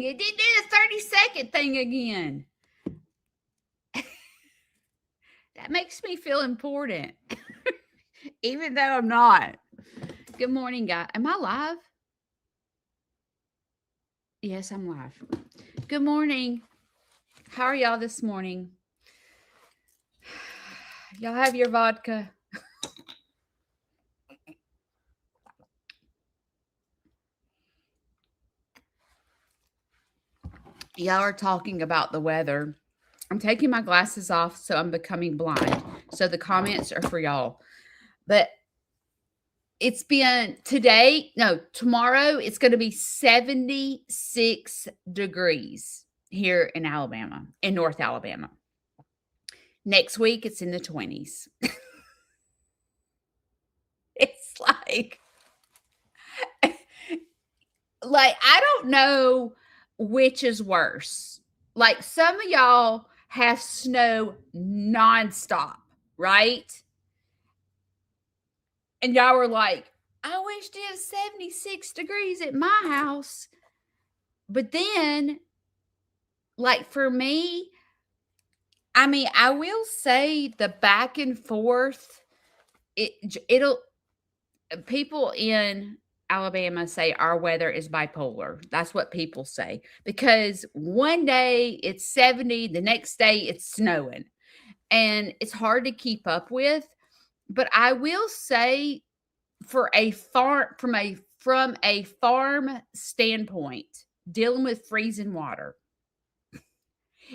It didn't do the 30-second thing again. That makes me feel important, even though I'm not. Good morning, guys. Am I live? Yes, I'm live. Good morning. How are y'all this morning? Y'all have your vodka? Y'all are talking about the weather. I'm taking my glasses off, so I'm becoming blind. So the comments are for y'all. But it's been tomorrow it's going to be 76 degrees here in Alabama, in North Alabama. Next week, it's in the 20s. It's like, I don't know which is worse. Like, some of y'all have snow nonstop, right? And y'all were like, I wish it was 76 degrees at my house. But then, like, for me, I mean, I will say the back and forth, it'll, people in Alabama say our weather is bipolar. That's what people say. Because one day it's 70, the next day it's snowing. And it's hard to keep up with. But I will say, for a farm, from a farm standpoint, dealing with freezing water,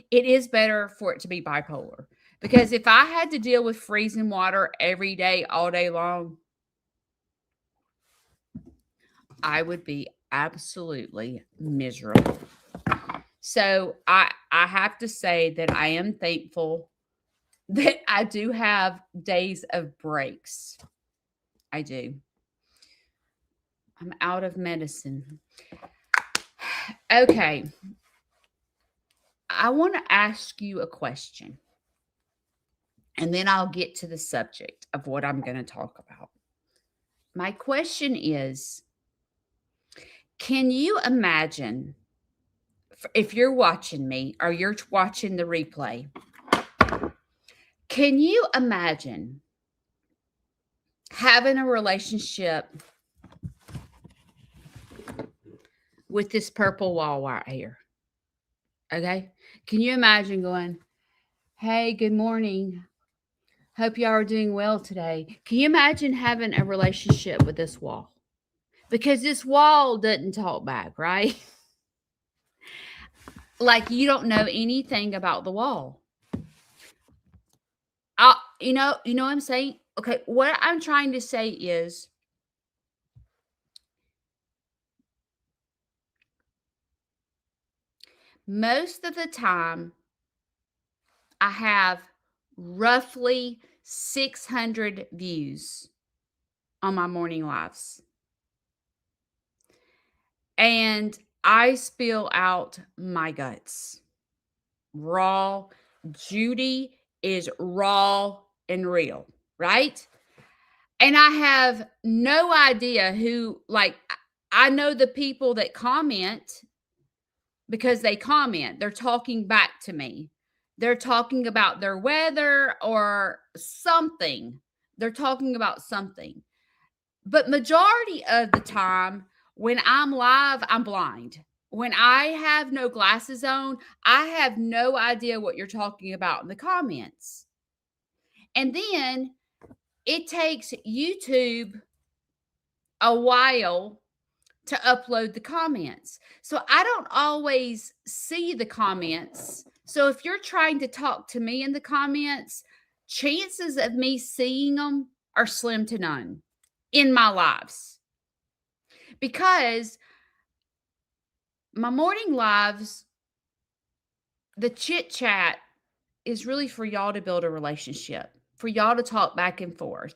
it is better for it to be bipolar. Because if I had to deal with freezing water every day, all day long, I would be absolutely miserable. So I have to say that I am thankful that I do have days of breaks. I do. I'm out of medicine. Okay. I want to ask you a question, and then I'll get to the subject of what I'm going to talk about. My question is, can you imagine, if you're watching me or you're watching the replay, can you imagine having a relationship with this purple wall right here? Okay. Can you imagine going, hey, good morning. Hope y'all are doing well today. Can you imagine having a relationship with this wall? Because this wall doesn't talk back, right? Like, you don't know anything about the wall. You know what I'm saying? Okay, what I'm trying to say is, most of the time, I have roughly 600 views on my morning lives. And I spill out my guts. Raw. Judy is raw and real, right? And I have no idea who, like, I know the people that comment because they comment. They're talking back to me. They're talking about their weather or something. They're talking about something. But majority of the time, when I'm live, I'm blind. When I have no glasses on, I have no idea what you're talking about in the comments. And then it takes YouTube a while to upload the comments. So I don't always see the comments. So if you're trying to talk to me in the comments, chances of me seeing them are slim to none in my lives. Because my morning lives, the chit chat is really for y'all to build a relationship, for y'all to talk back and forth.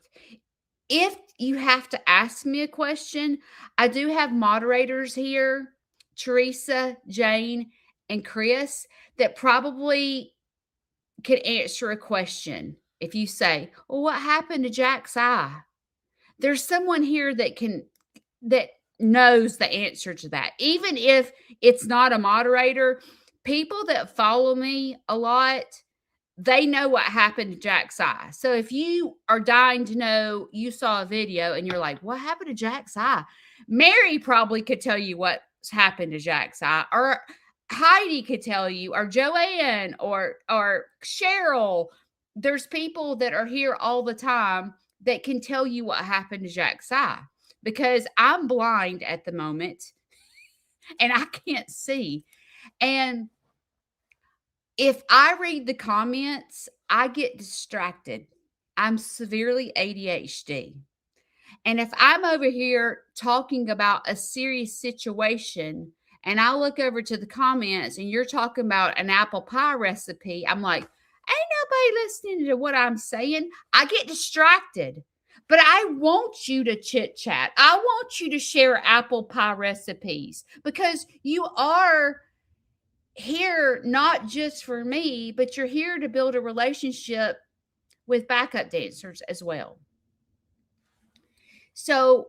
If you have to ask me a question, I do have moderators here, Teresa, Jane, and Chris, that probably can answer a question. If you say, well, what happened to Jack's eye? There's someone here that knows the answer to that. Even if it's not a moderator, people that follow me a lot, they know what happened to Jack's eye. So if you are dying to know, you saw a video and you're like, what happened to Jack's eye? Mary probably could tell you what's happened to Jack's eye, or Heidi could tell you, or Joanne, or Cheryl. There's people that are here all the time that can tell you what happened to Jack's eye, because I'm blind at the moment and I can't see. And if I read the comments, I get distracted. I'm severely ADHD. And if I'm over here talking about a serious situation and I look over to the comments and you're talking about an apple pie recipe, I'm like, ain't nobody listening to what I'm saying. I get distracted. But I want you to chit chat. I want you to share apple pie recipes, because you are here not just for me, but you're here to build a relationship with backup dancers as well. So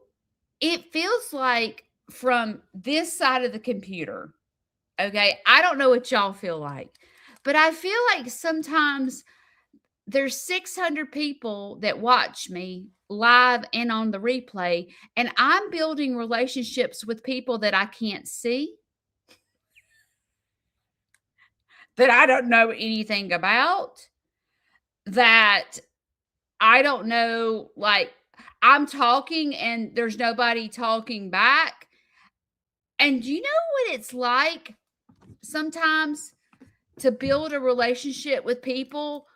it feels like from this side of the computer, okay, I don't know what y'all feel like, but I feel like sometimes there's 600 people that watch me live and on the replay, and I'm building relationships with people that I can't see, that I don't know anything about, that I don't know, like, I'm talking and there's nobody talking back. And do you know what it's like sometimes to build a relationship with people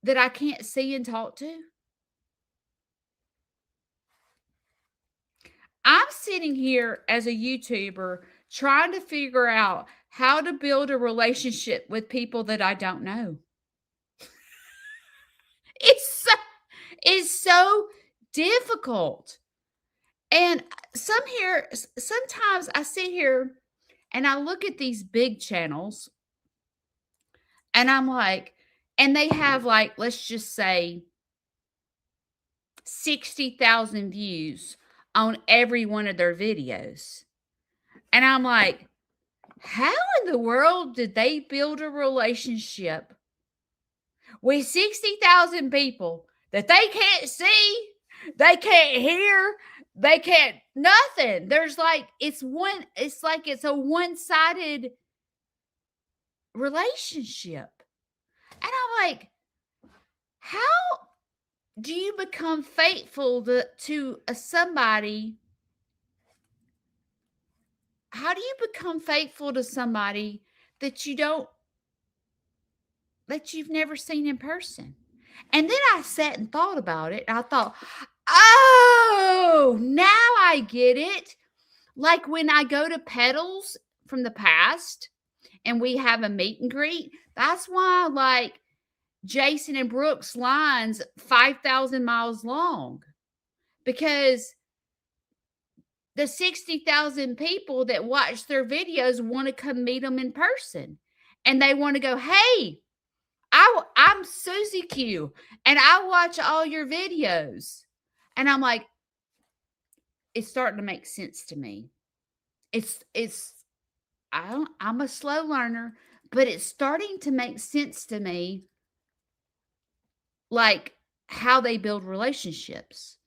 that I can't see and talk to? I'm sitting here as a YouTuber trying to figure out how to build a relationship with people that I don't know. It's so, it's so difficult. And sometimes I sit here and I look at these big channels and I'm like, and they have, like, let's just say 60,000 views on every one of their videos. And I'm like, how in the world did they build a relationship with 60,000 people that they can't see, they can't hear, they can't nothing? There's like, it's like it's a one-sided relationship. And I'm like, how do you become faithful to somebody? How do you become faithful to somebody that you've never seen in person? And then I sat and thought about it. And I thought, oh, now I get it. Like when I go to Petals from the past and we have a meet and greet, that's why, like, Jason and Brooks' line's 5,000 miles long, because the 60,000 people that watch their videos want to come meet them in person. And they want to go, hey, I'm Susie Q, and I watch all your videos. And I'm like, it's starting to make sense to me. I'm a slow learner, but it's starting to make sense to me, like how they build relationships.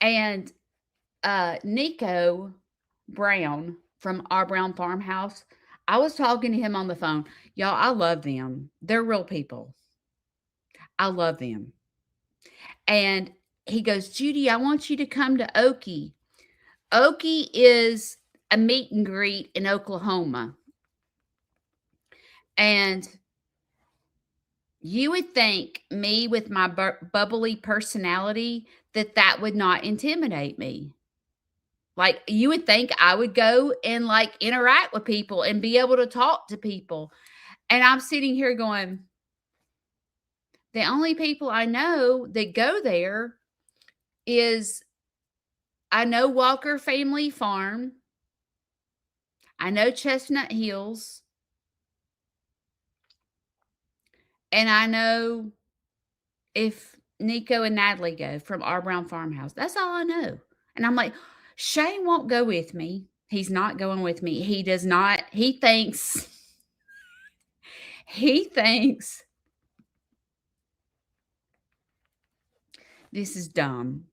And Nico Brown from Our Brown Farmhouse, I was talking to him on the phone. Y'all, I love them. They're real people. I love them. And he goes, Judy, I want you to come to Okie. Okie is a meet and greet in Oklahoma. And you would think, me with my bubbly personality, that would not intimidate me. Like, you would think I would go and, like, interact with people and be able to talk to people. And I'm sitting here going, the only people I know that go there is, I know Walker Family Farm, I know Chestnut Hills, and I know, if Nico and Natalie go from our Brown Farmhouse. That's all I know. And I'm like, Shane won't go with me. He's not going with me. He does not. He thinks this is dumb.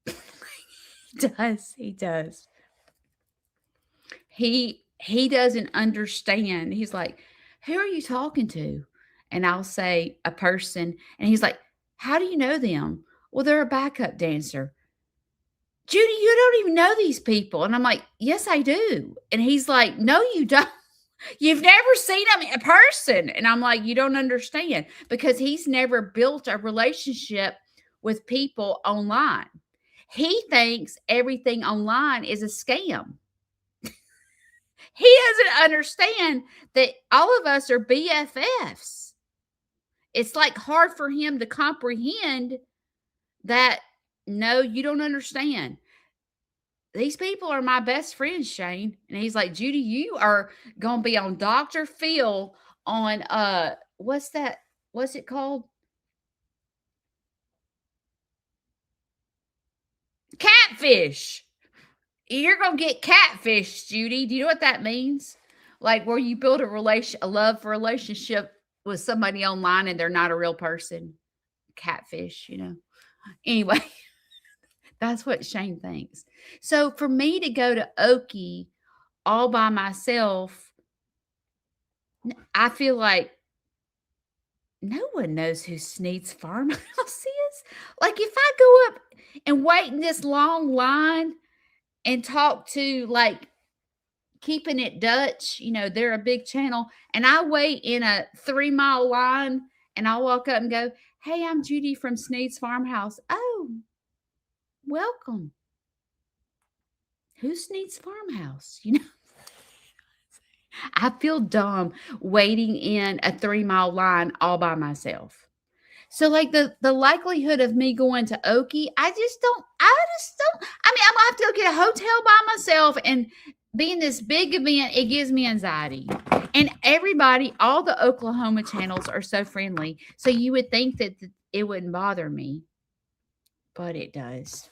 He does. He does. He doesn't understand. He's like, "Who are you talking to?" And I'll say, "A person." And he's like, "How do you know them?" "Well, they're a backup dancer." "Judy, you don't even know these people." And I'm like, "Yes, I do." And he's like, "No, you don't. You've never seen them in person." And I'm like, "You don't understand," because he's never built a relationship with people online. He thinks everything online is a scam. He doesn't understand that all of us are BFFs. It's like hard for him to comprehend that. No, you don't understand. These people are my best friends, Shane. And he's like, "Judy, you are gonna be on Dr. Phil on what's that? What's it called? Catfish. You're gonna get catfish, Judy. Do you know what that means? Like where you build a love relationship with somebody online and they're not a real person. Catfish, you know. Anyway, that's what Shane thinks. So for me to go to Okie all by myself, I feel like no one knows who Sneed's Farmhouse is. Like if I go up and wait in this long line and talk to like Keeping It Dutch, they're a big channel, and I wait in a 3-mile line and I'll walk up and go, "Hey, I'm Judy from Sneed's Farmhouse." "Oh, welcome." Who's Sneed's Farmhouse? I feel dumb waiting in a 3-mile line all by myself. So like the likelihood of me going to Okie, I mean, I'm gonna have to go get a hotel by myself and being this big event, it gives me anxiety. And everybody, all the Oklahoma channels are so friendly. So you would think that it wouldn't bother me, but it does.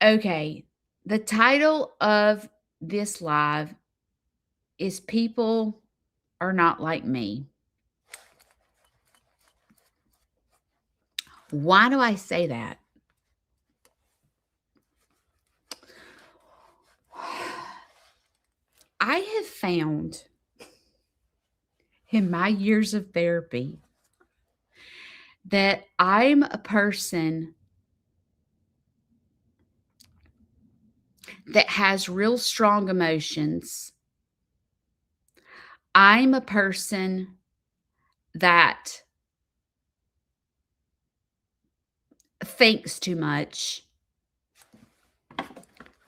Okay. The title of this live is People Are Not Like Me. Why do I say that? I have found in my years of therapy that I'm a person that has real strong emotions. I'm a person that thinks too much.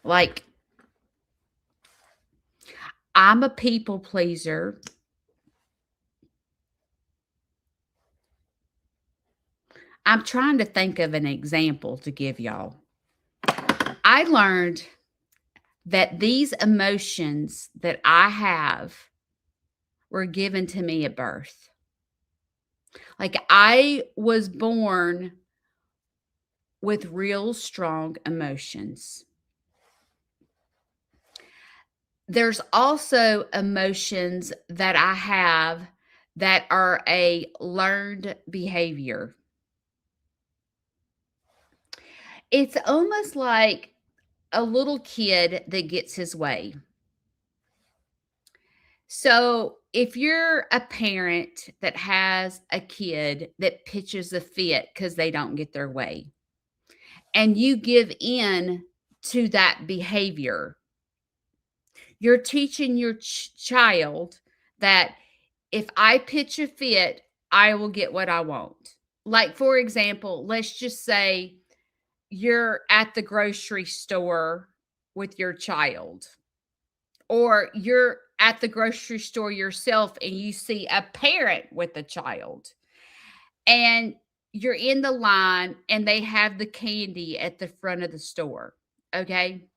Like, I'm a people pleaser. I'm trying to think of an example to give y'all. I learned that these emotions that I have were given to me at birth. Like, I was born with real strong emotions. There's also emotions that I have that are a learned behavior. It's almost like a little kid that gets his way. So, if you're a parent that has a kid that pitches a fit because they don't get their way, and you give in to that behavior, you're teaching your child that if I pitch a fit, I will get what I want. Like, for example, let's just say you're at the grocery store with your child, or you're at the grocery store yourself and you see a parent with a child, and you're in the line and they have the candy at the front of the store. Okay.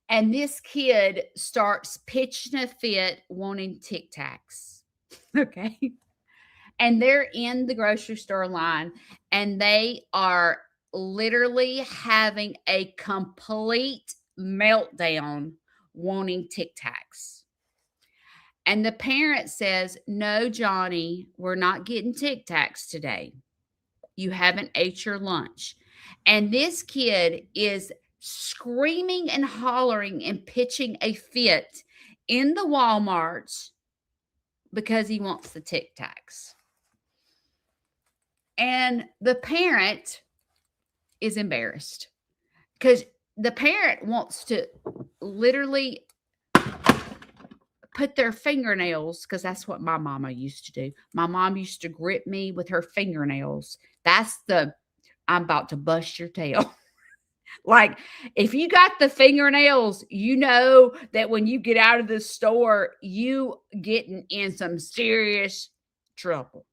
And this kid starts pitching a fit wanting Tic Tacs. Okay. And they're in the grocery store line and they are literally having a complete meltdown wanting Tic Tacs. And the parent says, "No, Johnny, we're not getting Tic Tacs today. You haven't ate your lunch." And this kid is screaming and hollering and pitching a fit in the Walmarts because he wants the Tic Tacs. And the parent is embarrassed because the parent wants to literally put their fingernails, because that's what my mama used to do. My mom used to grip me with her fingernails. That's the I'm about to bust your tail. Like, if you got the fingernails, you know that when you get out of the store, you getting in some serious trouble.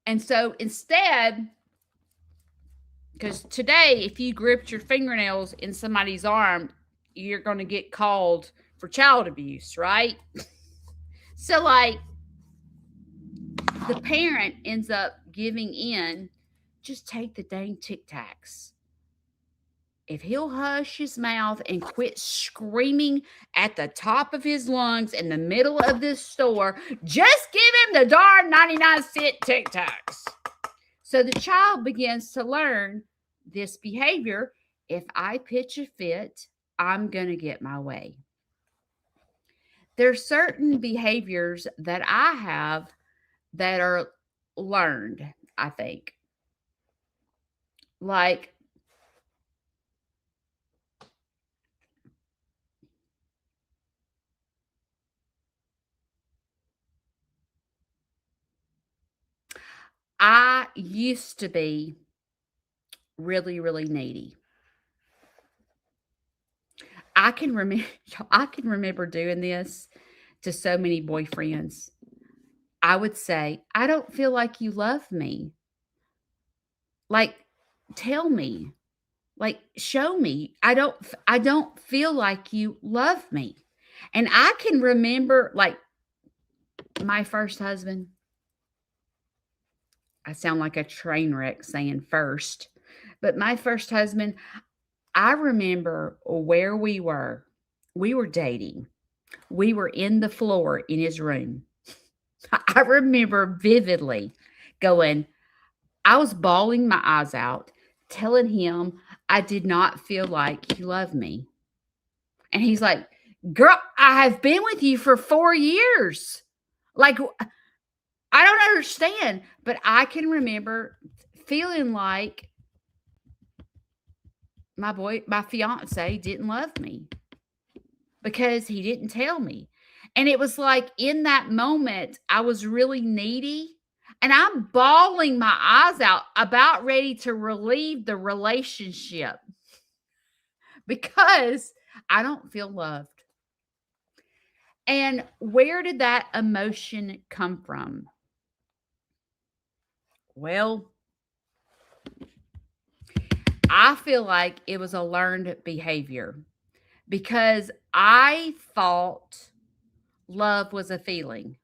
And so instead, because today, if you gripped your fingernails in somebody's arm, you're going to get called for child abuse, right? So, like, the parent ends up giving in. Just take the dang Tic Tacs. If he'll hush his mouth and quit screaming at the top of his lungs in the middle of this store, just give him the darn 99-cent Tic Tacs. So the child begins to learn this behavior. If I pitch a fit, I'm going to get my way. There's certain behaviors that I have that are learned, I think. Like, I used to be really, really needy. I can remember I can remember doing this to so many boyfriends. I would say, "I don't feel like you love me. Like, tell me. Like, show me. I don't feel like you love me." And I can remember, like, my first husband. I sound like a train wreck saying first, but my first husband, I remember where we were. We were dating. We were in the floor in his room. I remember vividly going, I was bawling my eyes out, telling him I did not feel like he loved me. And he's like, "Girl, I have been with you for 4 years. Like, I don't understand." But I can remember feeling like my fiance didn't love me because he didn't tell me. And it was like in that moment, I was really needy and I'm bawling my eyes out, about ready to relieve the relationship because I don't feel loved. And where did that emotion come from? Well, I feel like it was a learned behavior because I thought love was a feeling.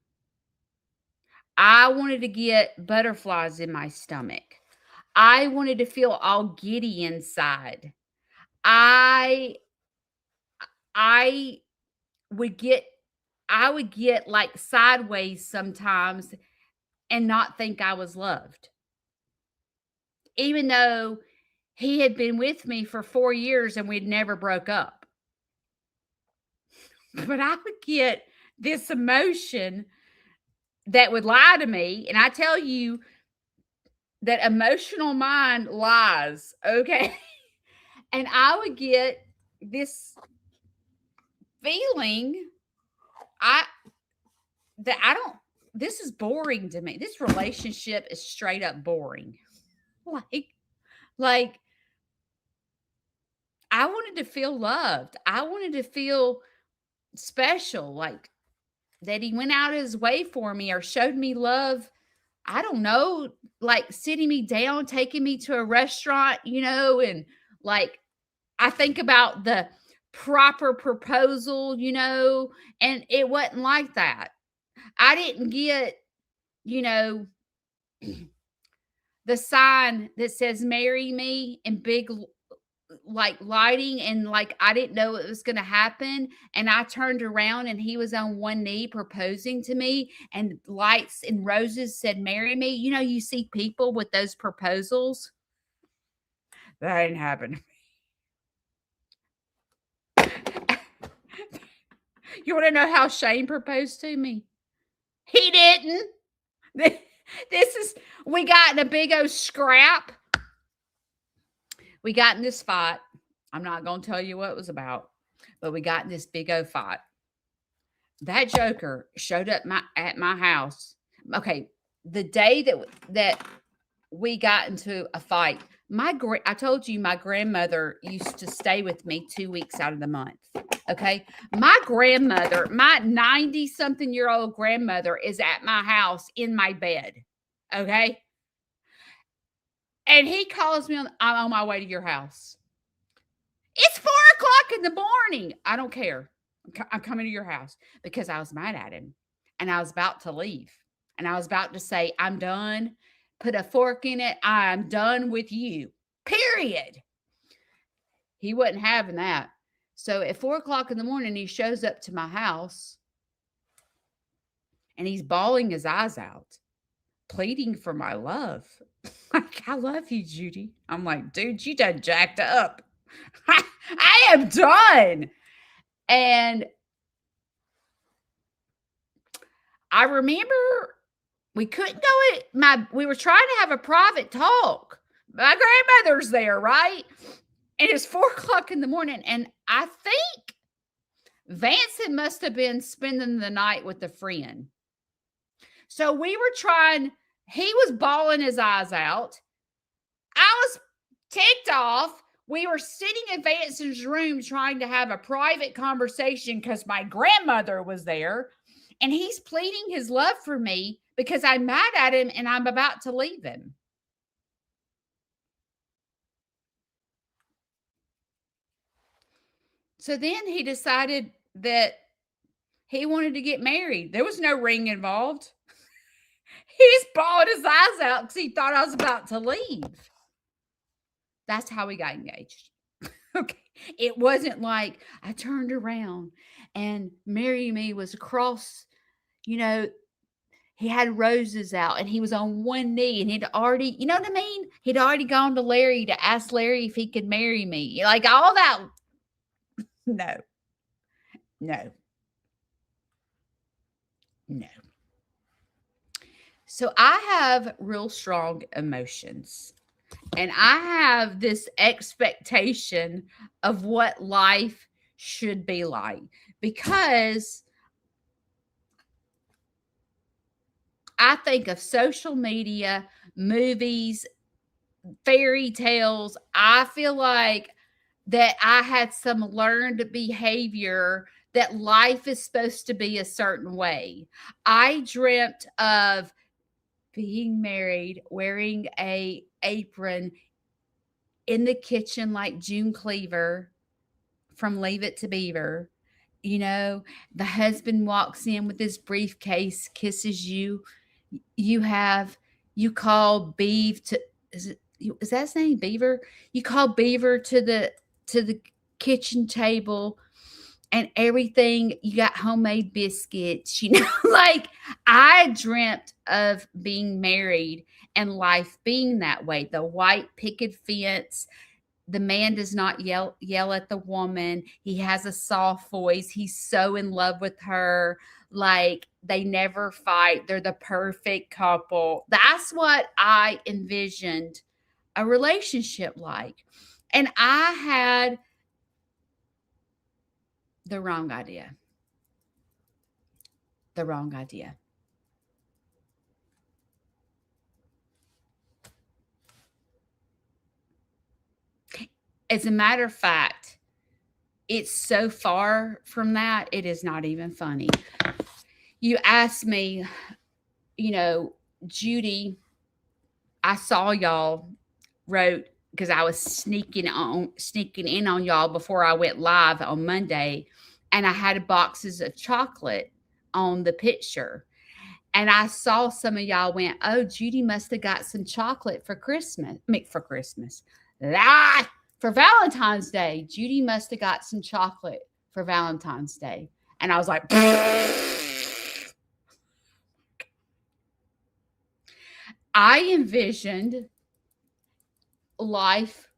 I wanted to get butterflies in my stomach. I wanted to feel all giddy inside. I I would get I would get like sideways sometimes and not think I was loved. Even though he had been with me for 4 years and we'd never broke up. But I would get this emotion that would lie to me, and I tell you that emotional mind lies, okay? And I would get this feeling I that I don't this is boring to me. This relationship is straight up boring. Like like I wanted to feel loved. I wanted to feel special, like that he went out of his way for me or showed me love. I don't know, like sitting me down, taking me to a restaurant, and like I think about the proper proposal, and it wasn't like that. I didn't get, you know, the sign that says marry me in big like lighting, and like I didn't know it was going to happen, and I turned around and he was on one knee proposing to me, and lights and roses said marry me. You know, you see people with those proposals. That ain't happened. You want to know how Shane proposed to me? He didn't. This is, we got in a big old scrap. We got in this fight. I'm not going to tell you what it was about, but we got in this big old fight. That joker showed up at my house. Okay, the day that we got into a fight, I told you my grandmother used to stay with me 2 weeks out of the month. Okay, my grandmother, my 90-something-year-old grandmother, is at my house in my bed. Okay, and he calls me. I'm on my way to your house. It's 4:00 in the morning. I don't care. I'm coming to your house because I was mad at him, and I was about to leave, and I was about to say, I'm done. Put a fork in it. I'm done with you. Period. He wasn't having that. So at 4:00 in the morning, he shows up to my house, and he's bawling his eyes out, pleading for my love. Like, I love you, Judy. I'm like, dude, you done jacked up. I am done. And I remember we couldn't go we were trying to have a private talk. My grandmother's there, right? And it's 4:00 in the morning. And I think Vanson must have been spending the night with a friend. So we were trying, he was bawling his eyes out. I was ticked off. We were sitting in Vanson's room trying to have a private conversation because my grandmother was there, and he's pleading his love for me because I'm mad at him and I'm about to leave him. So then he decided that he wanted to get married. There was no ring involved. He's bawling his eyes out because he thought I was about to leave. That's how we got engaged. Okay. It wasn't like I turned around and marry me was across, he had roses out and he was on one knee and he'd already, you know what I mean? He'd already gone to Larry to ask Larry if he could marry me. Like all that. No. So I have real strong emotions. And I have this expectation of what life should be like because I think of social media, movies, fairy tales. I feel like that I had some learned behavior that life is supposed to be a certain way. I dreamt of being married, wearing a apron in the kitchen like June Cleaver from Leave It to Beaver. The husband walks in with his briefcase, kisses you. You call Beav to, is that his name, Beaver? You call Beaver to the kitchen table and everything. You got homemade biscuits, like I dreamt of being married and life being that way. The white picket fence. The man does not yell at the woman. He has a soft voice. He's so in love with her. Like they never fight. They're the perfect couple. That's what I envisioned a relationship like. And I had the wrong idea. The wrong idea. As a matter of fact, it's so far from that, it is not even funny. You asked me, Judy, I saw y'all wrote because I was sneaking in on y'all before I went live on Monday, and I had boxes of chocolate on the picture. And I saw some of y'all went, "Oh, Judy must have got some chocolate for Christmas." For Christmas. Ah, for Valentine's Day. Judy must have got some chocolate for Valentine's Day. And I was like, I envisioned life,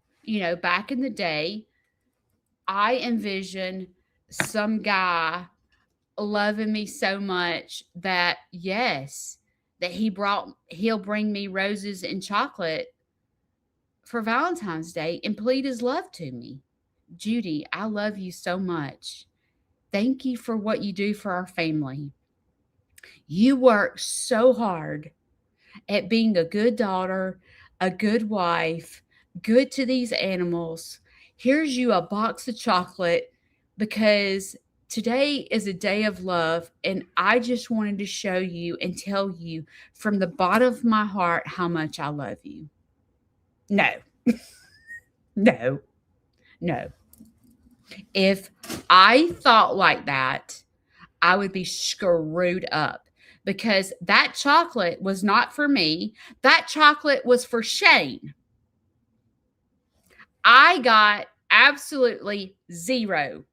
back in the day. I envisioned some guy loving me so much that, yes, that he'll bring me roses and chocolate for Valentine's Day and plead his love to me. Judy, I love you so much. Thank you for what you do for our family. You work so hard at being a good daughter, a good wife, good to these animals. Here's you a box of chocolate because today is a day of love. And I just wanted to show you and tell you from the bottom of my heart how much I love you. No, no, no. If I thought like that, I would be screwed up because that chocolate was not for me. That chocolate was for Shane. I got absolutely zero.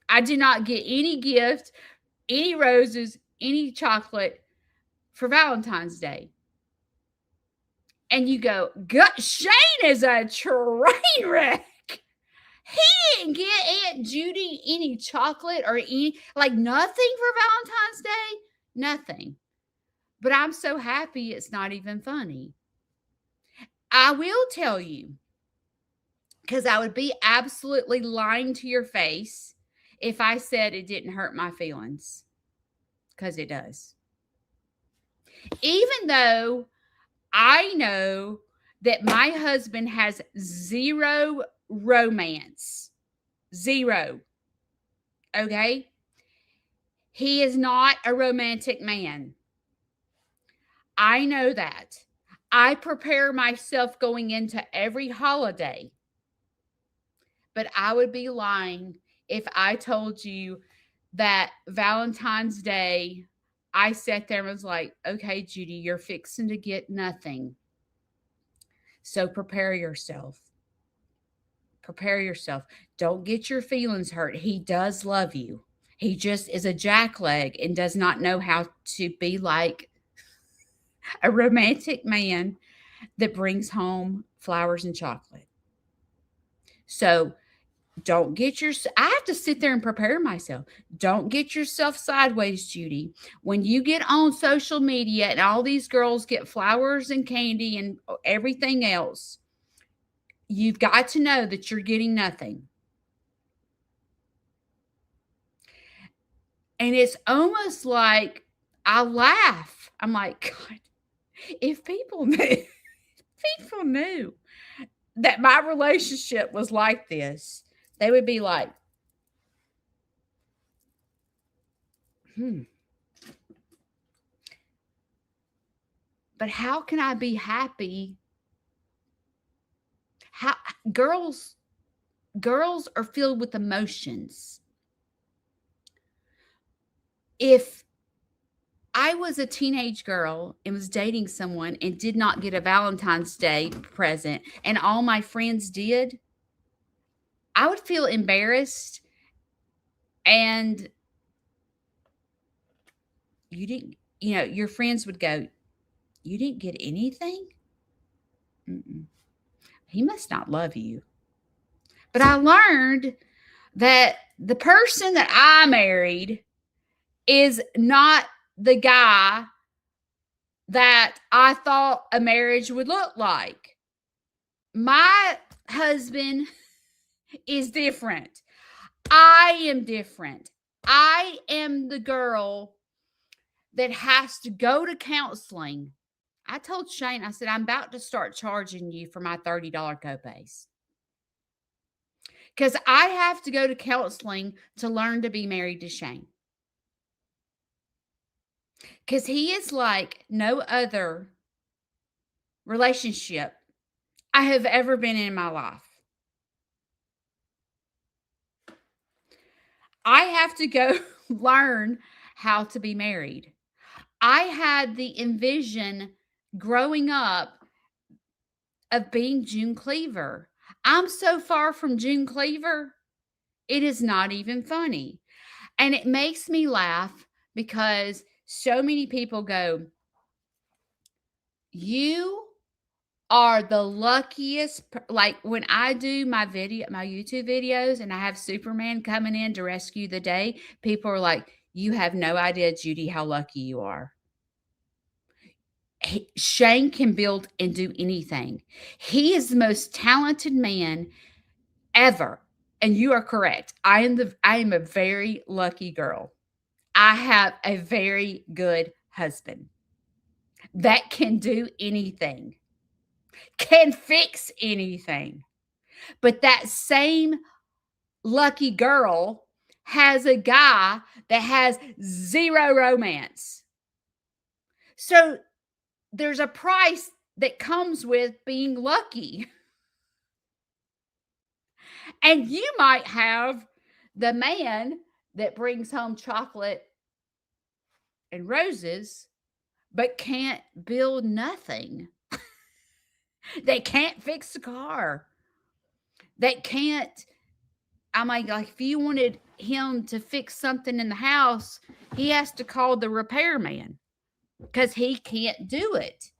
I did not get any gift, any roses, any chocolate for Valentine's Day. And you go, Shane is a train wreck. He didn't get Aunt Judy any chocolate or nothing for Valentine's Day. Nothing. But I'm so happy it's not even funny. I will tell you, because I would be absolutely lying to your face if I said it didn't hurt my feelings, because it does. Even though I know that my husband has zero romance, zero. Okay? He is not a romantic man. I know that. I prepare myself going into every holiday. But I would be lying if I told you that Valentine's Day, I sat there and was like, okay, Judy, you're fixing to get nothing. So prepare yourself. Prepare yourself. Don't get your feelings hurt. He does love you. He just is a jackleg and does not know how to be like a romantic man that brings home flowers and chocolate. So don't get I have to sit there and prepare myself. Don't get yourself sideways, Judy. When you get on social media and all these girls get flowers and candy and everything else, you've got to know that you're getting nothing. And it's almost like I laugh. I'm like, God, if people knew that my relationship was like this, they would be like, But how can I be happy? How girls are filled with emotions. If I was a teenage girl and was dating someone and did not get a Valentine's Day present and all my friends did, I would feel embarrassed, and your friends would go, "You didn't get anything? Mm-mm. He must not love you." But I learned that the person that I married is not the guy that I thought a marriage would look like. My husband is different. I am different. I am the girl that has to go to counseling. I told Shane, I said, I'm about to start charging you for my $30 copays. Because I have to go to counseling to learn to be married to Shane. Because he is like no other relationship I have ever been in my life. I have to go learn how to be married. I had the envision growing up of being June Cleaver. I'm so far from June Cleaver, it is not even funny. And it makes me laugh because so many people go, "You are the luckiest." Like when I do my YouTube videos and I have Superman coming in to rescue the day, people are like, "You have no idea, Judy, how lucky you are." Shane can build and do anything. He is the most talented man ever. And you are correct. I am a very lucky girl. I have a very good husband that can do anything, can fix anything. But that same lucky girl has a guy that has zero romance. So there's a price that comes with being lucky. And you might have the man that brings home chocolate and roses, but can't build nothing. They can't fix a car. They can't. I'm like, if you wanted him to fix something in the house, he has to call the repairman because he can't do it.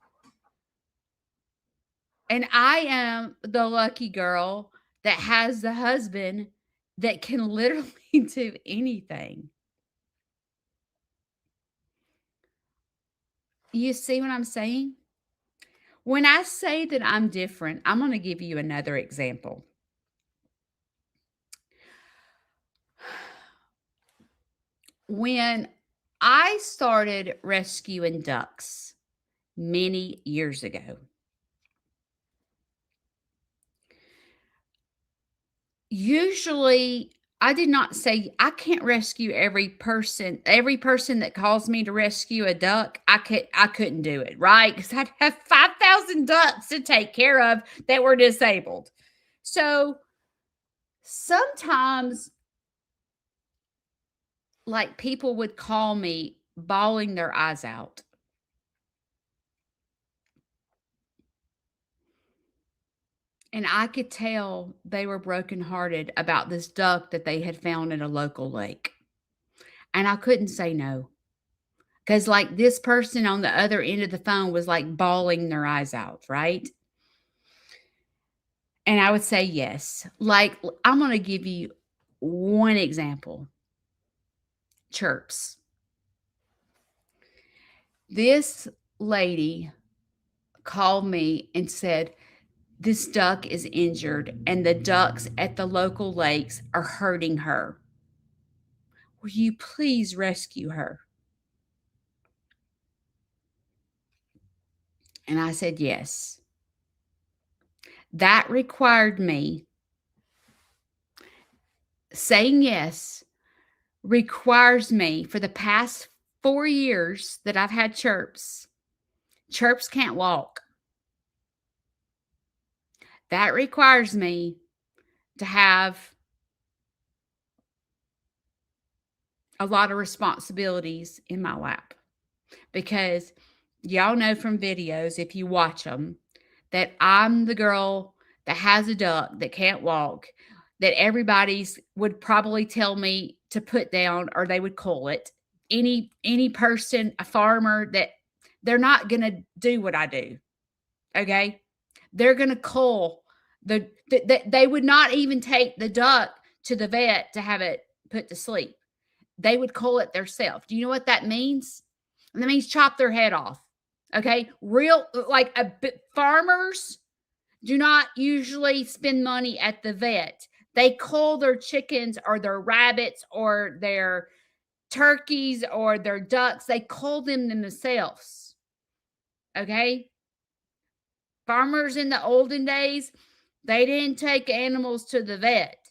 And I am the lucky girl that has the husband that can literally do anything. You see what I'm saying? When I say that I'm different, I'm going to give you another example. When I started rescuing ducks many years ago, usually I did not say I can't rescue every person. Every person that calls me to rescue a duck, I couldn't do it, right? Because I'd have 5,000 ducks to take care of that were disabled. So sometimes like people would call me bawling their eyes out. And I could tell they were brokenhearted about this duck that they had found in a local lake. And I couldn't say no. Because, like, this person on the other end of the phone was like bawling their eyes out, right? And I would say yes. Like, I'm going to give you one example. Chirps. This lady called me and said, this duck is injured and the ducks at the local lakes are hurting her. Will you please rescue her? And I said, yes. That required me saying yes, requires me for the past 4 years that I've had Chirps. Chirps can't walk. That requires me to have a lot of responsibilities in my lap because y'all know from videos, if you watch them, that I'm the girl that has a duck that can't walk, that everybody's would probably tell me to put down or they would call it. Any person, a farmer, that they're not going to do what I do. Okay? They're going to cull they would not even take the duck to the vet to have it put to sleep. They would cull it themselves. Do you know what that means? That means chop their head off. Okay? Real like farmers do not usually spend money at the vet. They cull their chickens or their rabbits or their turkeys or their ducks. They cull them themselves. Okay? Farmers in the olden days, they didn't take animals to the vet.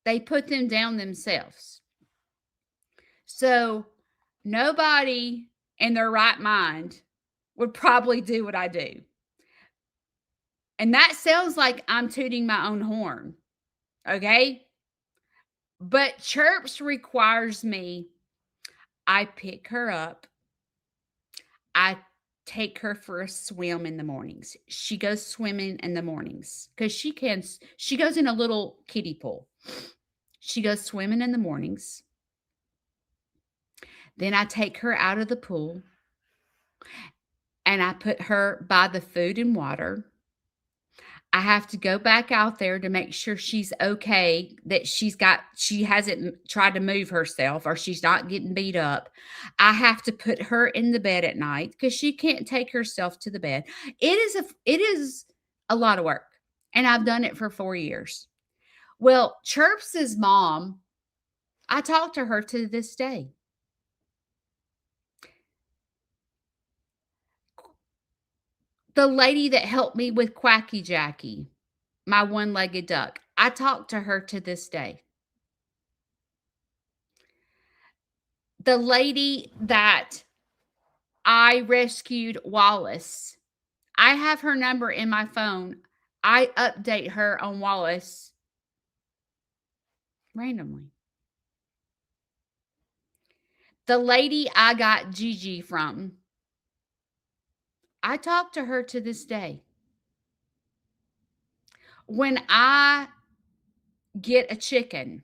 They put them down themselves. So nobody in their right mind would probably do what I do. And that sounds like I'm tooting my own horn. Okay? But Chirps requires me. I pick her up. I take her for a swim in the mornings. She goes swimming in the mornings because she goes in a little kiddie pool. She goes swimming in the mornings. Then I take her out of the pool and I put her by the food and water. I have to go back out there to make sure she's okay, that she hasn't tried to move herself or she's not getting beat up. I have to put her in the bed at night because she can't take herself to the bed. It is a lot of work, and I've done it for 4 years. Well, Chirps's mom, I talk to her to this day. The lady that helped me with Quacky Jackie, my one-legged duck, I talk to her to this day. The lady that I rescued Wallace, I have her number in my phone. I update her on Wallace randomly. The lady I got Gigi from, I talk to her to this day. When I get a chicken,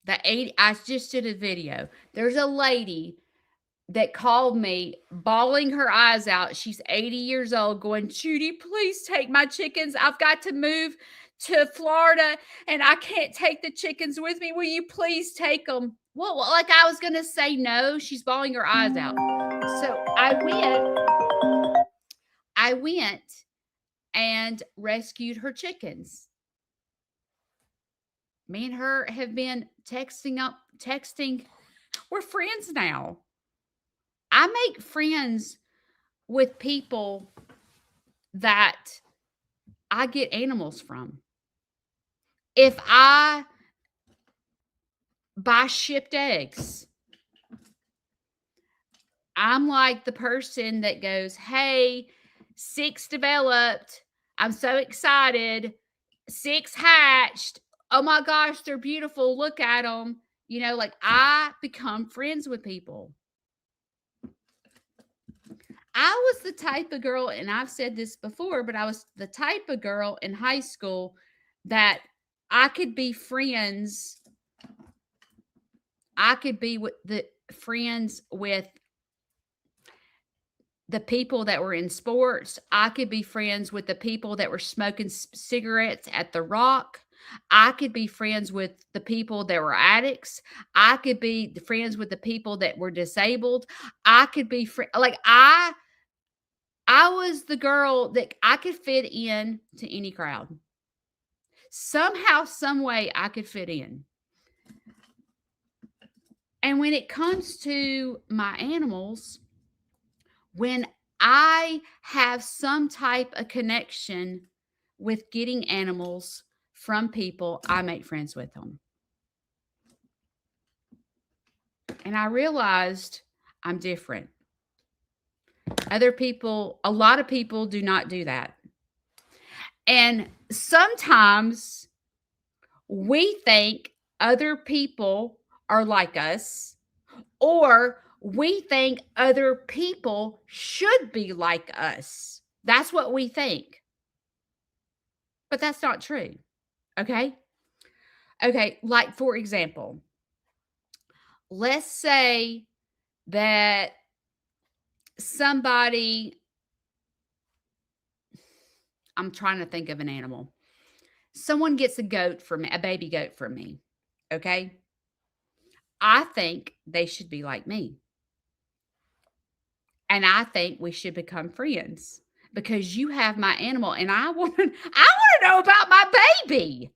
I just did a video. There's a lady that called me bawling her eyes out. She's 80 years old going, "Judy, please take my chickens. I've got to move to Florida and I can't take the chickens with me. Will you please take them?" Well, like I was going to say no. She's bawling her eyes out. So I went and rescued her chickens. Me and her have been texting. We're friends now. I make friends with people that I get animals from. If I buy shipped eggs, I'm like the person that goes, "Hey, 6 developed. I'm so excited. 6 hatched. Oh my gosh, they're beautiful. Look at them." Like I become friends with people. I was the type of girl, and I've said this before, but I was the type of girl in high school that I could be friends. I could be with the friends with the people that were in sports. I could be friends with the people that were smoking cigarettes at the Rock. I could be friends with the people that were addicts. I could be friends with the people that were disabled. I could be like I was the girl that I could fit in to any crowd. Somehow, some way I could fit in. And when it comes to my animals, when I have some type of connection with getting animals from people, I make friends with them. And I realized I'm different. A lot of people do not do that. And sometimes we think other people are like us, or we think other people should be like us. That's what we think. But that's not true. Okay? Okay, like for example, let's say that somebody, I'm trying to think of an animal. Someone gets a goat from me, a baby goat from me. Okay? I think they should be like me. And I think we should become friends because you have my animal and I want to know about my baby.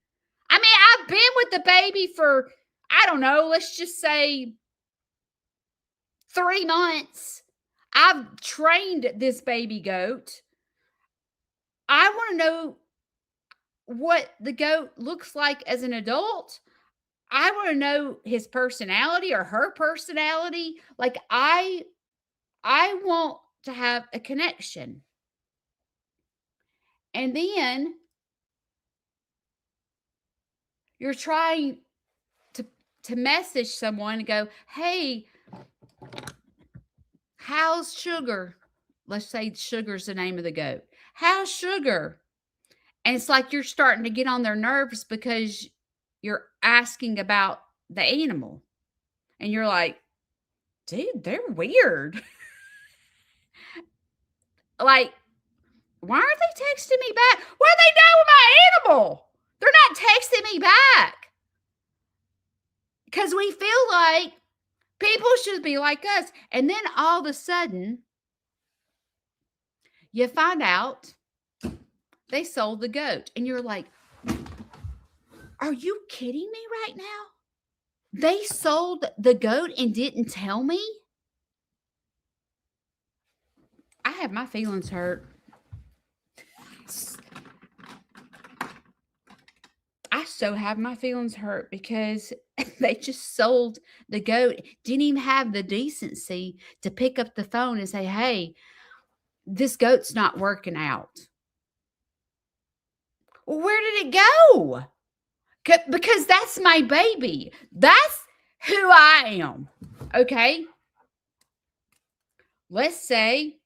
I mean, I've been with the baby for, I don't know, let's just say 3 months. I've trained this baby goat. I want to know what the goat looks like as an adult. I want to know his personality or her personality. Like I want to have a connection. And then you're trying to to message someone and go, "Hey, how's Sugar?" Let's say Sugar's the name of the goat. "How's Sugar?" And it's like you're starting to get on their nerves because you're asking about the animal. And you're like, "Dude, they're weird." Like, why aren't they texting me back? What are they doing with my animal? They're not texting me back. Because we feel like people should be like us. And then all of a sudden, you find out they sold the goat. And you're like, are you kidding me right now? They sold the goat and didn't tell me? I have my feelings hurt. I so have my feelings hurt because they just sold the goat, didn't even have the decency to pick up the phone and say, "Hey, this goat's not working out." Well, where did it go? Because that's my baby. That's who I am. Okay. Let's say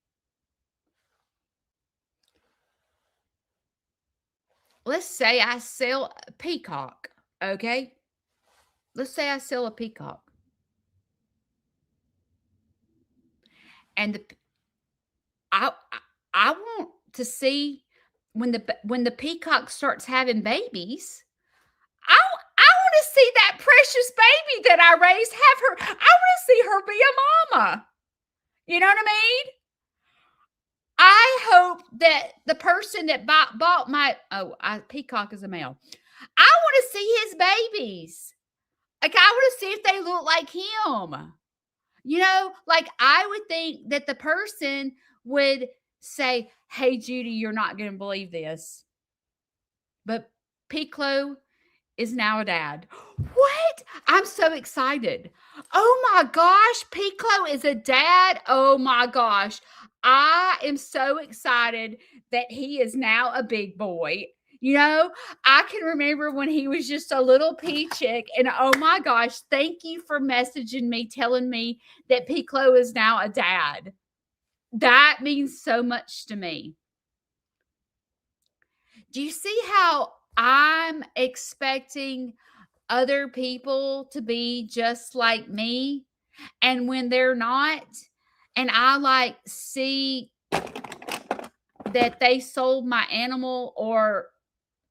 I sell a peacock. Okay. Let's say I sell a peacock. And I I want to see when the peacock starts having babies. I want to see that precious baby that I raised have her. I want to see her be a mama. You know what I mean? I hope that the person that bought my peacock is a male. I want to see his babies. Like I want to see if they look like him. You know, like I would think that the person would say, "Hey, Judy, you're not going to believe this, but Piccolo is now a dad." What? I'm so excited. Oh my gosh, Piccolo is a dad. Oh my gosh. I am so excited that he is now a big boy. You know, I can remember when he was just a little pea chick, and oh my gosh, thank you for messaging me, telling me that Piccolo is now a dad. That means so much to me. Do you see how I'm expecting other people to be just like me? And when they're not, and I like see that they sold my animal or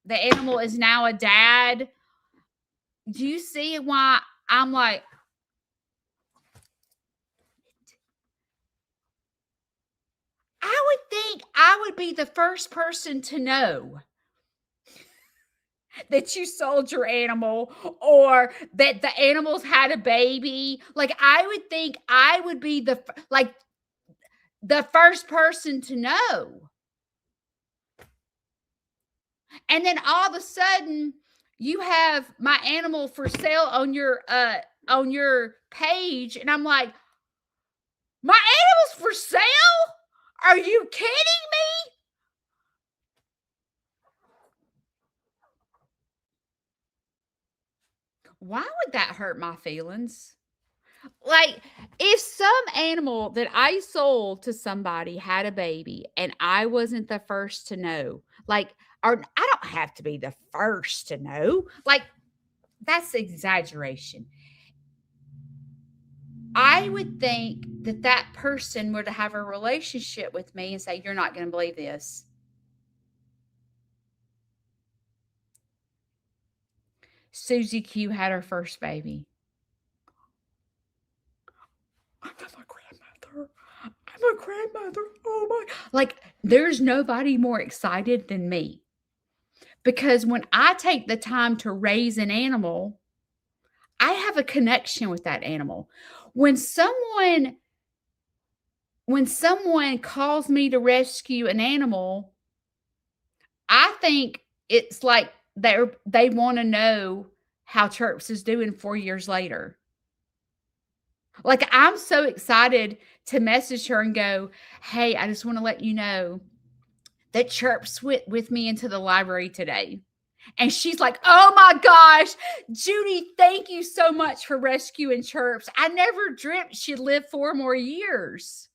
the animal is now a dad, do you see why I'm like, I would think I would be the first person to know that you sold your animal or that the animals had a baby. Like I would think I would be the first person to know. And then all of a sudden you have my animal for sale on your page and I'm like, "My animal's for sale? Are you kidding me?" Why would that hurt my feelings? Like, if some animal that I sold to somebody had a baby and I wasn't the first to know, like, or I don't have to be the first to know. Like, that's exaggeration. I would think that that person would have a relationship with me and say, "You're not going to believe this." Susie Q had her first baby. I'm a grandmother. I'm a grandmother. Oh my. Like, there's nobody more excited than me. Because when I take the time to raise an animal, I have a connection with that animal. When someone calls me to rescue an animal, I think it's like they want to know how Chirps is doing 4 years later. Like I'm so excited to message her and go, "Hey, I just want to let you know that Chirps went with me into the library today. And she's like, "Oh my gosh, Judy, thank you so much for rescuing Chirps. I never dreamt she'd live 4 more years."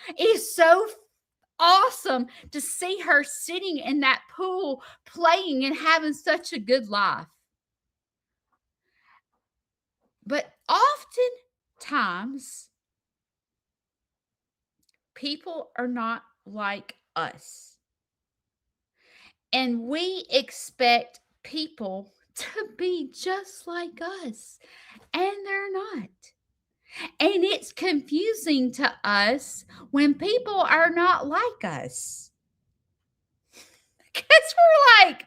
It is so awesome to see her sitting in that pool, playing and having such a good life. But oftentimes, people are not like us. And we expect people to be just like us, and they're not. And it's confusing to us when people are not like us. Because we're like,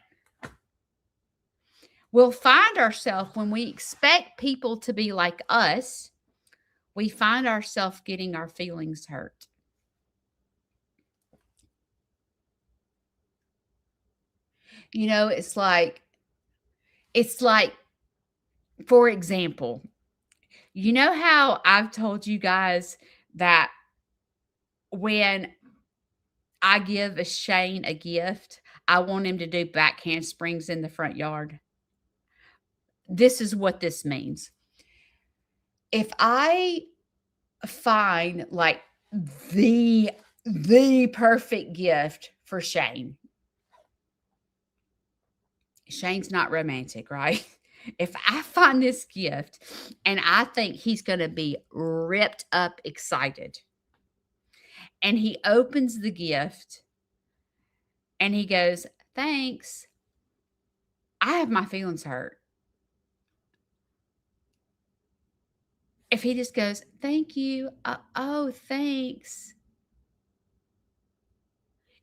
we'll find ourselves when we expect people to be like us, we find ourselves getting our feelings hurt. You know, it's like, for example, you know how I've told you guys that when I give a Shane a gift, I want him to do back handsprings in the front yard? This is what this means. If I find like the perfect gift for Shane, Shane's not romantic, right? If I find this gift and I think he's going to be ripped up excited, and he opens the gift and he goes, "Thanks," I have my feelings hurt. If he just goes, "Thank you," "Oh, thanks."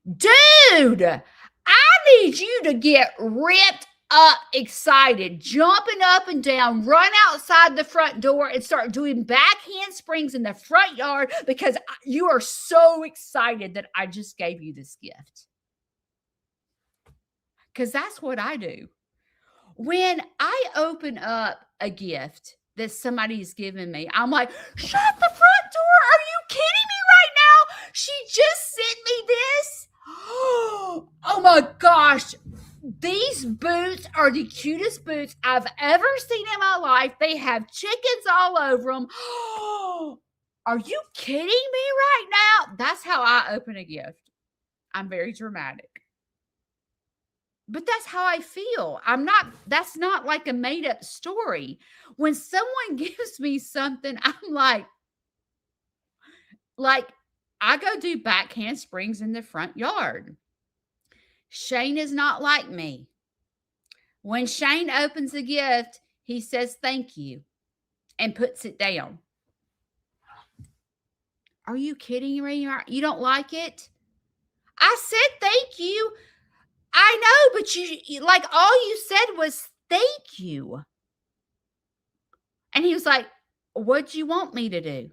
Dude, I need you to get ripped up excited, jumping up and down, run outside the front door and start doing back handsprings in the front yard because you are so excited that I just gave you this gift. Because that's what I do. When I open up a gift that somebody's given me, I'm like, "Shut the front door. Are you kidding me right now? She just sent me this. Oh my gosh. These boots are the cutest boots I've ever seen in my life. They have chickens all over them. Are you kidding me right now?" That's how I open a gift. I'm very dramatic. But that's how I feel. That's not like a made up story. When someone gives me something, I'm like, I go do back handsprings in the front yard. Shane is not like me. When Shane opens a gift, he says thank you and puts it down. Are you kidding me? You don't like it? I said thank you. I know, but you like all you said was thank you. And he was like, "What'd you want me to do?"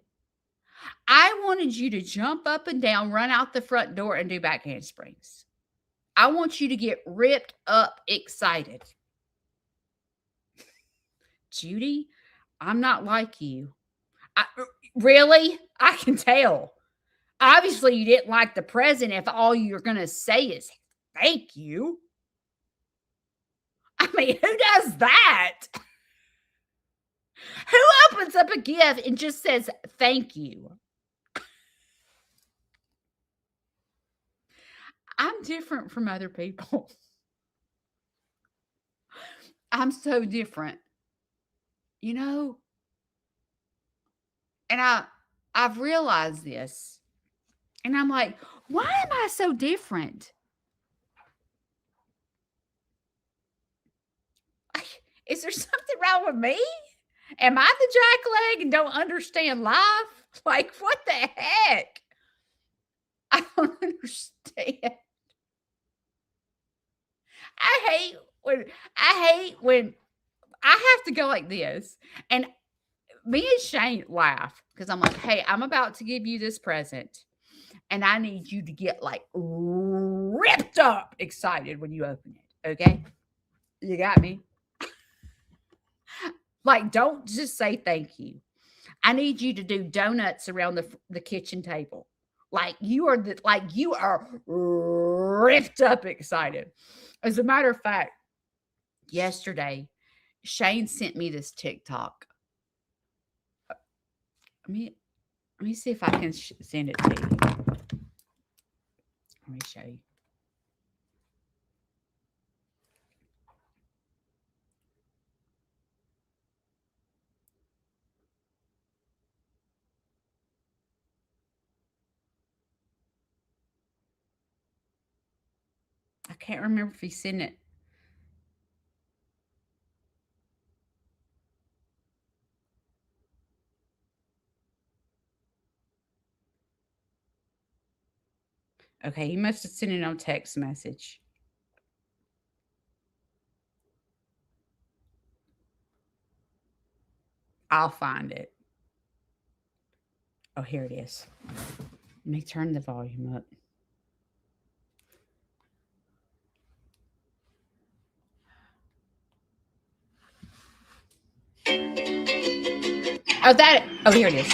I wanted you to jump up and down, run out the front door, and do back handsprings. I want you to get ripped up excited. Judy, I'm not like you. Really? I can tell. Obviously, you didn't like the present if all you're going to say is thank you. I mean, who does that? Who opens up a gift and just says thank you? I'm different from other people. I'm so different. You know, and I've realized this. And I'm like, why am I so different? Is there something wrong with me? Am I the jackleg and don't understand life? Like, what the heck? I don't understand. I hate when I have to go like this. And me and Shane laugh because I'm like, "Hey, I'm about to give you this present. And I need you to get like ripped up excited when you open it. Okay? You got me?" Like, don't just say thank you. I need you to do donuts around the kitchen table. Like you are ripped up excited. As a matter of fact, Yesterday, Shane sent me this TikTok. Let me see if I can send it to you. Let me show you. I can't remember if he sent it. Okay, he must have sent it on text message. I'll find it. Oh, here it is. Let me turn the volume up. Oh, here it is.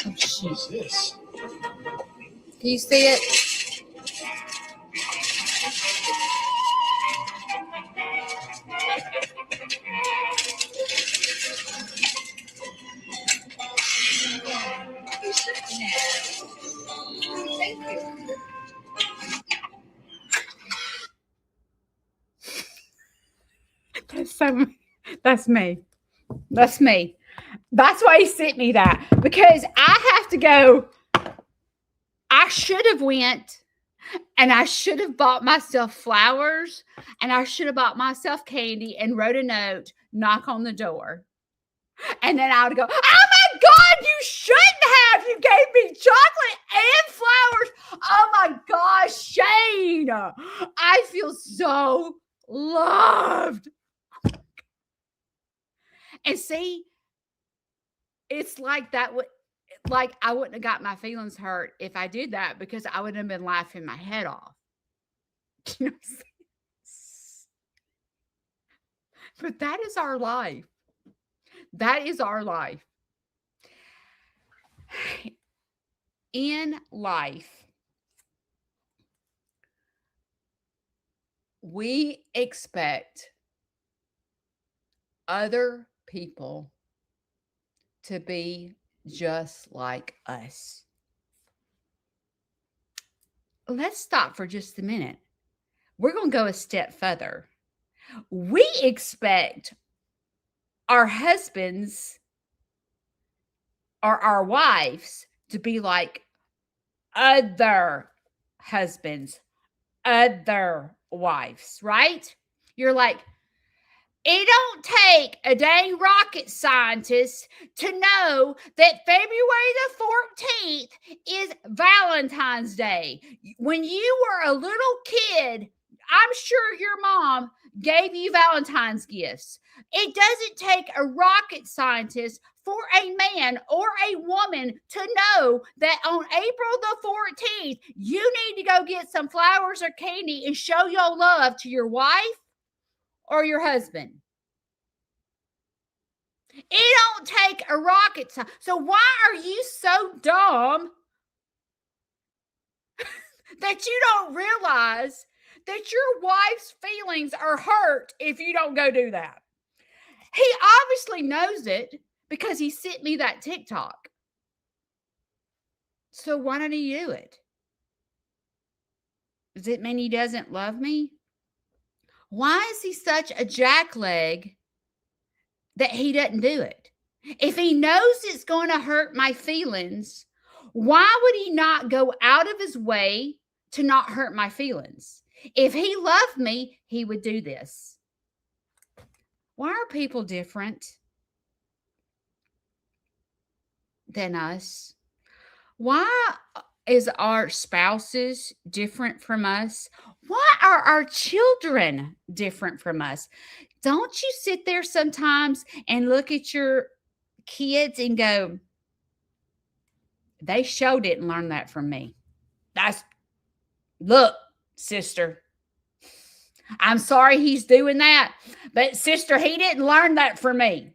Oh, shoot. What's this? Can you see it? Thank you. That's me. That's me. That's why he sent me that, because I have to go. I should have went and I should have bought myself flowers and I should have bought myself candy and wrote a note, knock on the door. And then I would go, oh my God, you shouldn't have. You gave me chocolate and flowers. Oh my gosh, Shane. I feel so loved. And see, it's like that would, like I wouldn't have got my feelings hurt if I did that, because I would have been laughing my head off. You know what I'm saying? But that is our life. That is our life. In life, we expect other people to be just like us. Let's stop for just a minute. We're going to go a step further. We expect our husbands or our wives to be like other husbands, other wives, right? You're like, it don't take a dang rocket scientist to know that February the 14th is Valentine's Day. When you were a little kid, I'm sure your mom gave you Valentine's gifts. It doesn't take a rocket scientist for a man or a woman to know that on April the 14th, you need to go get some flowers or candy and show your love to your wife or your husband. It don't take a rocket scientist. So why are you so dumb that you don't realize that your wife's feelings are hurt if you don't go do that? He obviously knows it because he sent me that TikTok. So why don't he do it? Does it mean he doesn't love me? Why is he such a jackleg that he doesn't do it? If he knows it's going to hurt my feelings, why would he not go out of his way to not hurt my feelings? If he loved me, he would do this. Why are people different than us? Why is our spouses different from us? Why are our children different from us? Don't you sit there sometimes and look at your kids and go, they sure didn't learn that from me. Look, sister, I'm sorry he's doing that, but sister, he didn't learn that from me.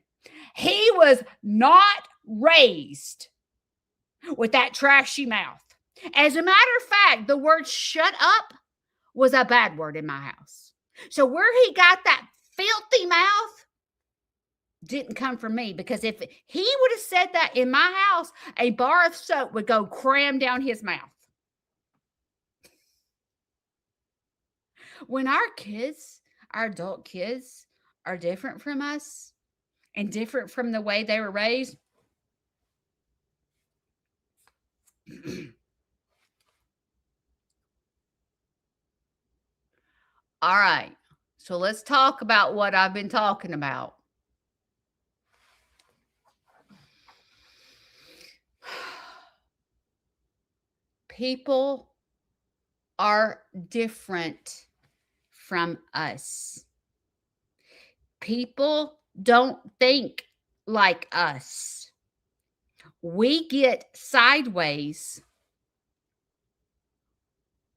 He was not raised with that trashy mouth. As a matter of fact, the word shut up was a bad word in my house. So where he got that filthy mouth didn't come from me, because if he would have said that in my house, a bar of soap would go cram down his mouth. When our kids, our adult kids, are different from us and different from the way they were raised, all right. So let's talk about what I've been talking about. People are different from us. People don't think like us. We get sideways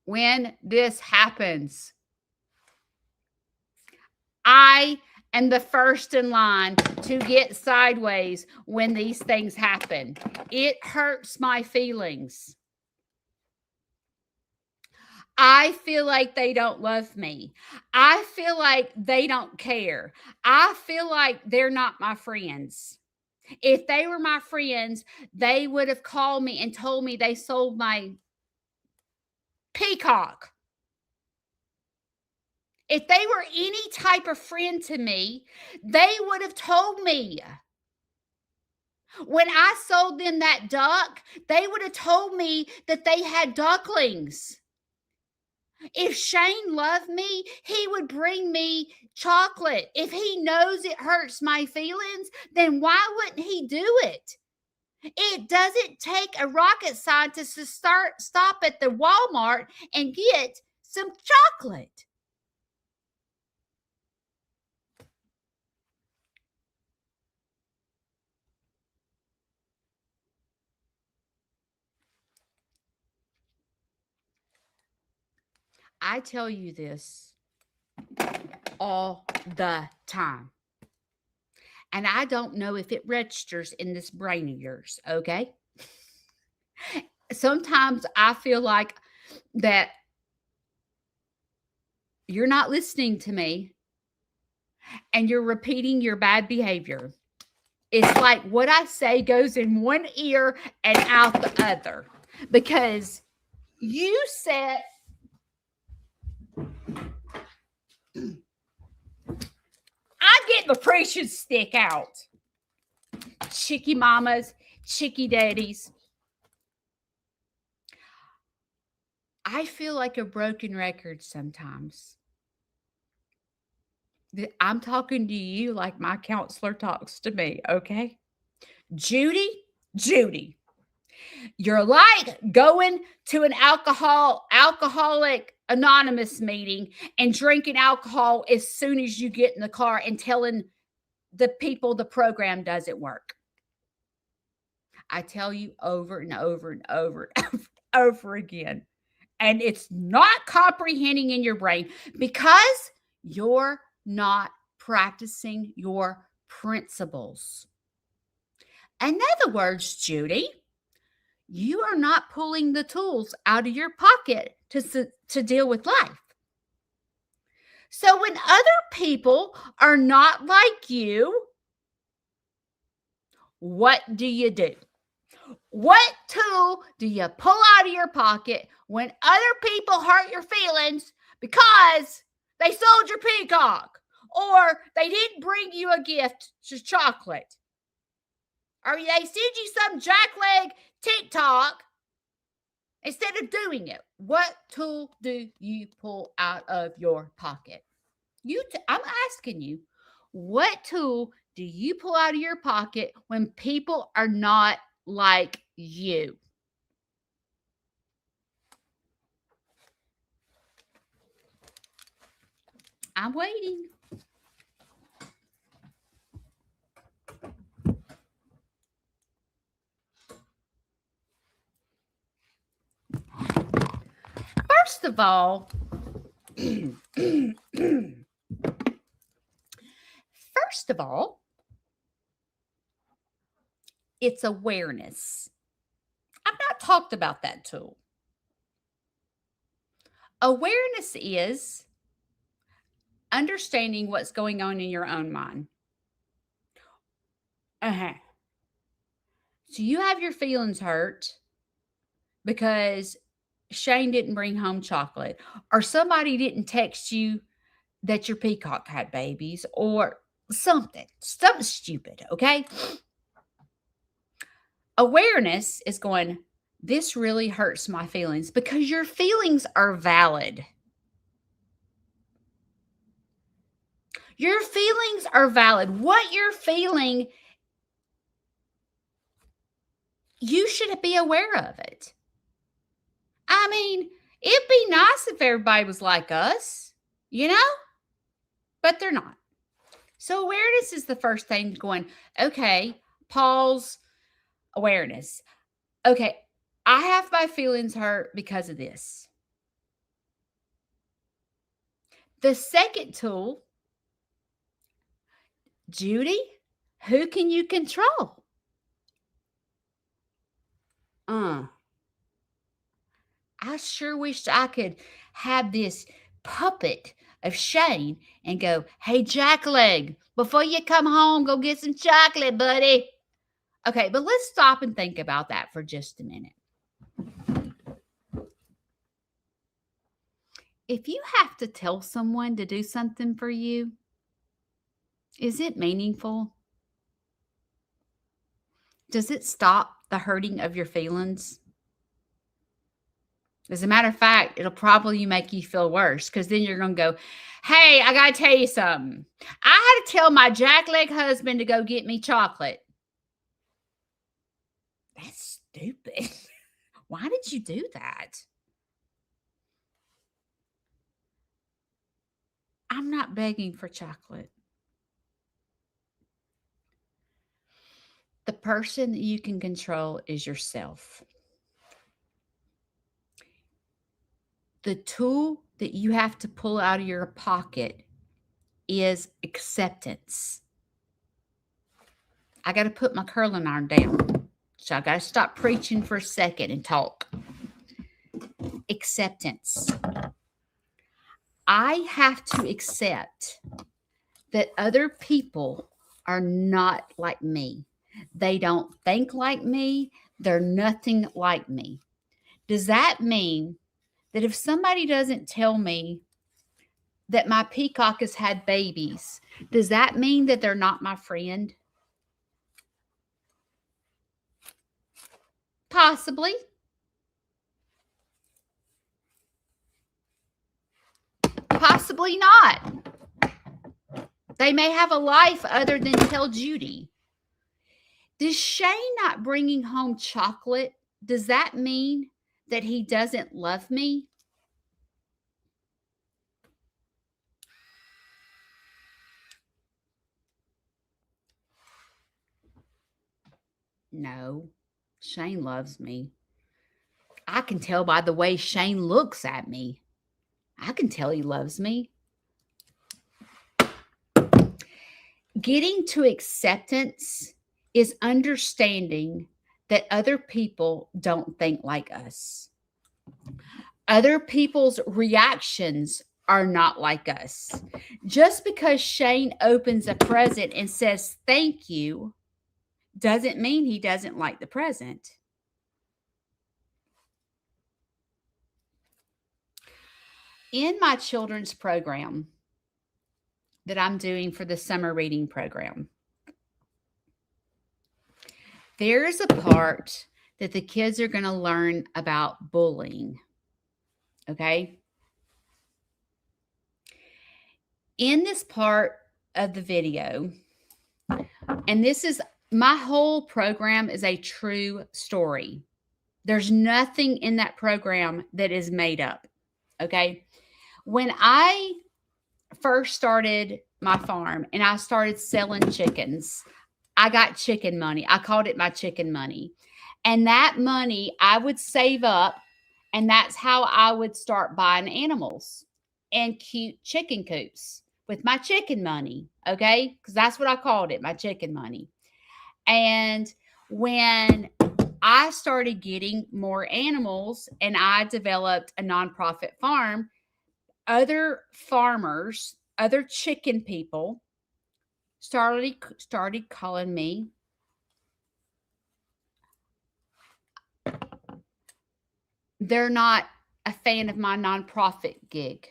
when this happens. I am the first in line to get sideways when these things happen. It hurts my feelings. I feel like they don't love me. I feel like they don't care. I feel like they're not my friends. If they were my friends, they would have called me and told me they sold my peacock. If they were any type of friend to me, they would have told me. When I sold them that duck, they would have told me that they had ducklings. If Shane loved me, he would bring me chocolate. If he knows it hurts my feelings, then why wouldn't he do it? It doesn't take a rocket scientist to stop at the Walmart and get some chocolate. I tell you this all the time. And I don't know if it registers in this brain of yours, okay? Sometimes I feel like that you're not listening to me and you're repeating your bad behavior. It's like what I say goes in one ear and out the other, because you said, I get the preaching stick out. Chicky mamas, chicky daddies. I feel like a broken record sometimes. I'm talking to you like my counselor talks to me, okay? Judy, you're like going to an alcoholic anonymous meeting and drinking alcohol as soon as you get in the car and telling the people the program doesn't work. I tell you over and over and over and over again. And it's not comprehending in your brain because you're not practicing your principles. In other words, Judy, you are not pulling the tools out of your pocket to deal with life. So when other people are not like you, what do? What tool do you pull out of your pocket when other people hurt your feelings because they sold your peacock or they didn't bring you a gift, just chocolate? Or they send you some jackleg TikTok instead of doing it? What tool do you pull out of your pocket? I'm asking you, what tool do you pull out of your pocket when people are not like you? I'm waiting. First of all, It's awareness. I've not talked about that tool. Awareness is understanding what's going on in your own mind. Uh-huh. So you have your feelings hurt because Shane didn't bring home chocolate, or somebody didn't text you that your peacock had babies, or something stupid, okay? Awareness is going, this really hurts my feelings because your feelings are valid. Your feelings are valid. What you're feeling, you should be aware of it. I mean, it'd be nice if everybody was like us, you know? But they're not. So awareness is the first thing going, okay, pause, awareness. Okay, I have my feelings hurt because of this. The second tool, Judy, who can you control? I sure wish I could have this puppet of Shane and go, hey, Jackleg, before you come home, go get some chocolate, buddy. Okay, but let's stop and think about that for just a minute. If you have to tell someone to do something for you, is it meaningful? Does it stop the hurting of your feelings? As a matter of fact, it'll probably make you feel worse because then you're going to go, hey, I got to tell you something. I had to tell my jackleg husband to go get me chocolate. That's stupid. Why did you do that? I'm not begging for chocolate. The person that you can control is yourself. The tool that you have to pull out of your pocket is acceptance. I got to put my curling iron down. So I got to stop preaching for a second and talk. Acceptance. I have to accept that other people are not like me. They don't think like me. They're nothing like me. Does that mean that if somebody doesn't tell me that my peacock has had babies, does that mean that they're not my friend? Possibly. Possibly not. They may have a life other than tell Judy. Does Shane not bringing home chocolate, does that mean that he doesn't love me? No, Shane loves me. I can tell by the way Shane looks at me. I can tell he loves me. Getting to acceptance is understanding that other people don't think like us. Other people's reactions are not like us. Just because Shane opens a present and says thank you doesn't mean he doesn't like the present. In my children's program that I'm doing for the summer reading program, there's a part that the kids are going to learn about bullying. Okay. In this part of the video, and this is my whole program is a true story. There's nothing in that program that is made up. Okay. When I first started my farm and I started selling chickens, I got chicken money. I called it my chicken money. And that money I would save up, and that's how I would start buying animals and cute chicken coops with my chicken money. Okay. Because that's what I called it, my chicken money. And when I started getting more animals and I developed a nonprofit farm, other farmers, other chicken people started calling me. They're not a fan of my nonprofit gig.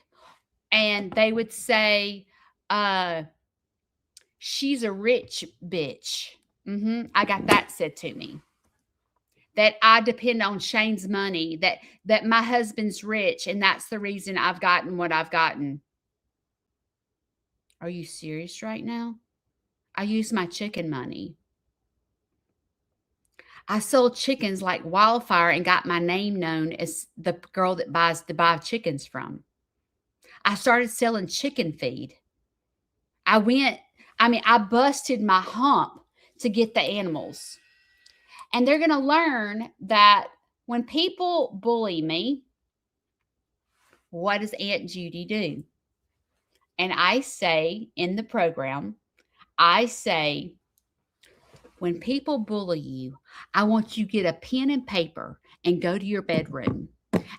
And they would say, uh, she's a rich bitch. I got that said to me. That I depend on Shane's money, that my husband's rich, and that's the reason I've gotten what I've gotten. Are you serious right now? I use my chicken money. I sold chickens like wildfire and got my name known as the girl that buys to buy chickens from. I started selling chicken feed. I busted my hump to get the animals. And they're going to learn that when people bully me, what does Aunt Judy do? And I say in the program, I say, when people bully you, I want you to get a pen and paper and go to your bedroom.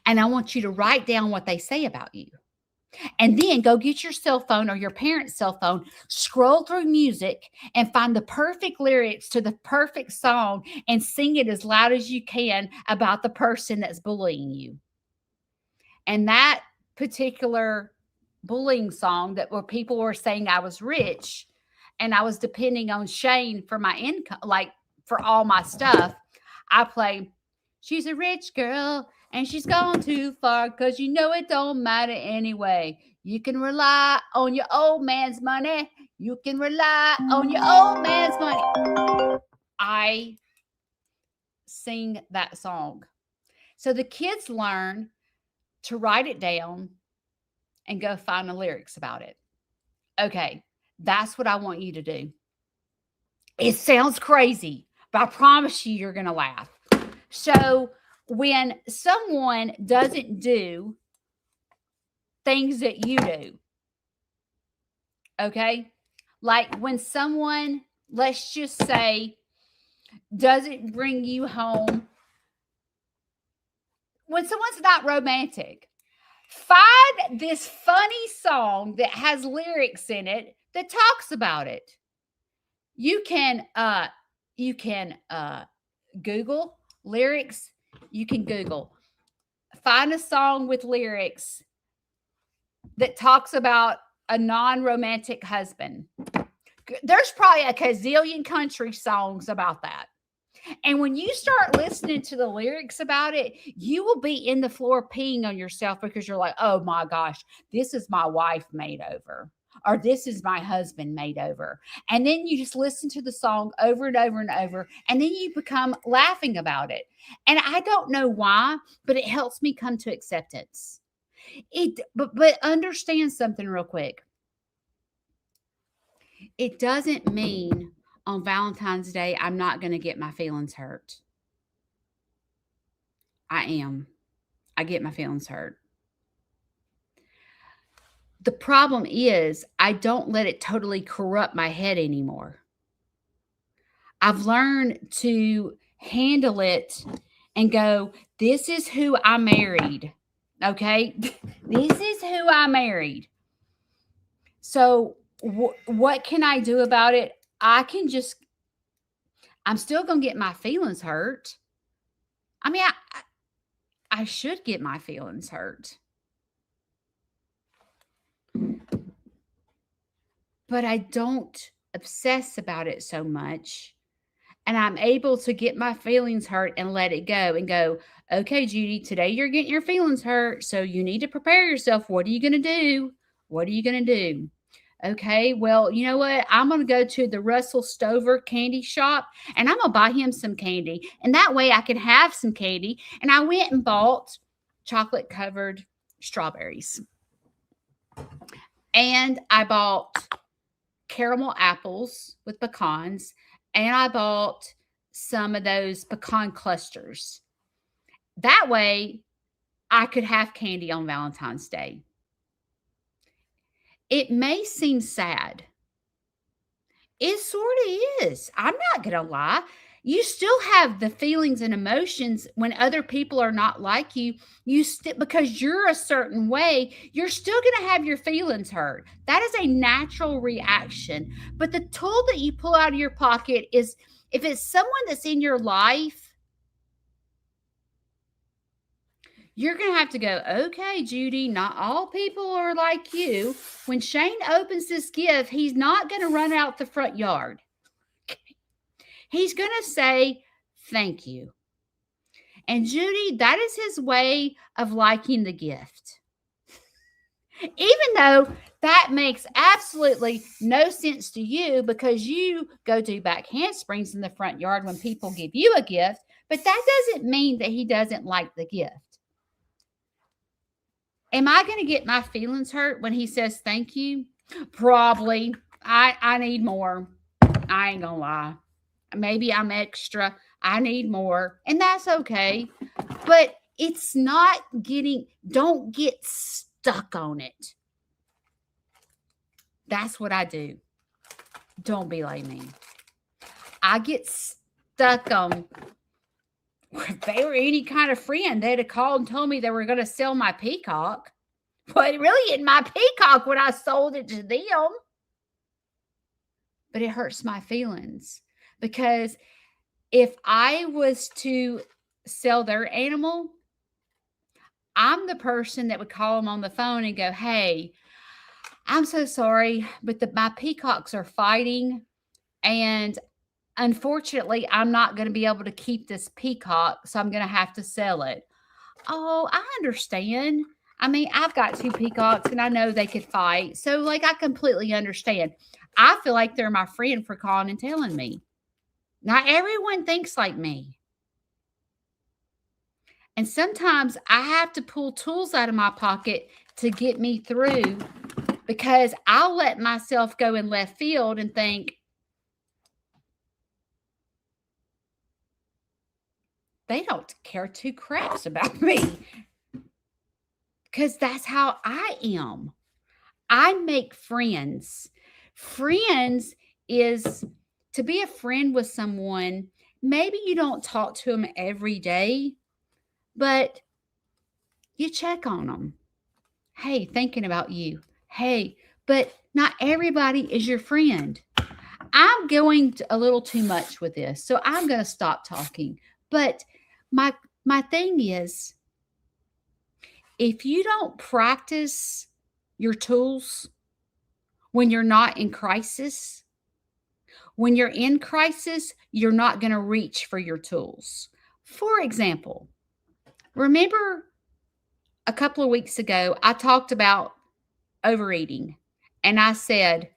And I want you to write down what they say about you. And then go get your cell phone or your parents' cell phone, scroll through music and find the perfect lyrics to the perfect song and sing it as loud as you can about the person that's bullying you. And that particular bullying song that where people were saying I was rich and I was depending on Shane for my income, like for all my stuff, I play, she's a rich girl and she's gone too far because you know it don't matter anyway. You can rely on your old man's money. You can rely on your old man's money. I sing that song. So the kids learn to write it down and go find the lyrics about it. Okay, that's what I want you to do. It sounds crazy, but I promise you, you're going to laugh. So when someone doesn't do things that you do, okay, like when someone, let's just say, doesn't bring you home, when someone's not romantic, find this funny song that has lyrics in it that talks about it. You can Google lyrics. You can Google, find a song with lyrics that talks about a non-romantic husband. There's probably a gazillion country songs about that. And when you start listening to the lyrics about it, you will be in the floor peeing on yourself because you're like, oh my gosh, this is my wife made over, or this is my husband made over. And then you just listen to the song over and over and over, and then you become laughing about it. And I don't know why, but it helps me come to acceptance. But understand something real quick. It doesn't mean on Valentine's Day I'm not going to get my feelings hurt. I am. I get my feelings hurt. The problem is I don't let it totally corrupt my head anymore. I've learned to handle it and go, this is who I married. Okay? This is who I married. So what can I do about it? I'm still going to get my feelings hurt. I mean, I should get my feelings hurt. But I don't obsess about it so much. And I'm able to get my feelings hurt and let it go and go, okay, Judy, today you're getting your feelings hurt. So you need to prepare yourself. What are you going to do? What are you going to do? Okay, well, you know what? I'm going to go to the Russell Stover candy shop and I'm going to buy him some candy. And that way I can have some candy. And I went and bought chocolate covered strawberries. And I bought caramel apples with pecans. And I bought some of those pecan clusters. That way I could have candy on Valentine's Day. It may seem sad. It sort of is. I'm not going to lie. You still have the feelings and emotions when other people are not like you. You still, because you're a certain way, you're still going to have your feelings hurt. That is a natural reaction. But the tool that you pull out of your pocket is, if it's someone that's in your life, you're going to have to go, okay, Judy, not all people are like you. When Shane opens this gift, he's not going to run out the front yard. He's going to say, thank you. And Judy, that is his way of liking the gift. Even though that makes absolutely no sense to you, because you go do back handsprings in the front yard when people give you a gift, but that doesn't mean that he doesn't like the gift. Am I going to get my feelings hurt when he says thank you? Probably. I need more. I ain't gonna lie. Maybe I'm extra. I need more. And that's okay. But it's not don't get stuck on it. That's what I do. Don't be like me. I get stuck on, if they were any kind of friend, they'd have called and told me they were going to sell my peacock. But it really isn't my peacock when I sold it to them. But it hurts my feelings, because if I was to sell their animal, I'm the person that would call them on the phone and go, hey, I'm so sorry, but my peacocks are fighting, and unfortunately, I'm not going to be able to keep this peacock, so I'm going to have to sell it. Oh, I understand. I mean, I've got 2 peacocks, and I know they could fight. So, like, I completely understand. I feel like they're my friend for calling and telling me. Not everyone thinks like me. And sometimes I have to pull tools out of my pocket to get me through, because I'll let myself go in left field and think, they don't care 2 craps about me. Because that's how I am. I make friends. Friends is to be a friend with someone. Maybe you don't talk to them every day, but you check on them. Hey, thinking about you. Hey, but not everybody is your friend. I'm going a little too much with this, so I'm going to stop talking. But my thing is, if you don't practice your tools when you're not in crisis, when you're in crisis, you're not going to reach for your tools. For example, remember a couple of weeks ago, I talked about overeating, and I said,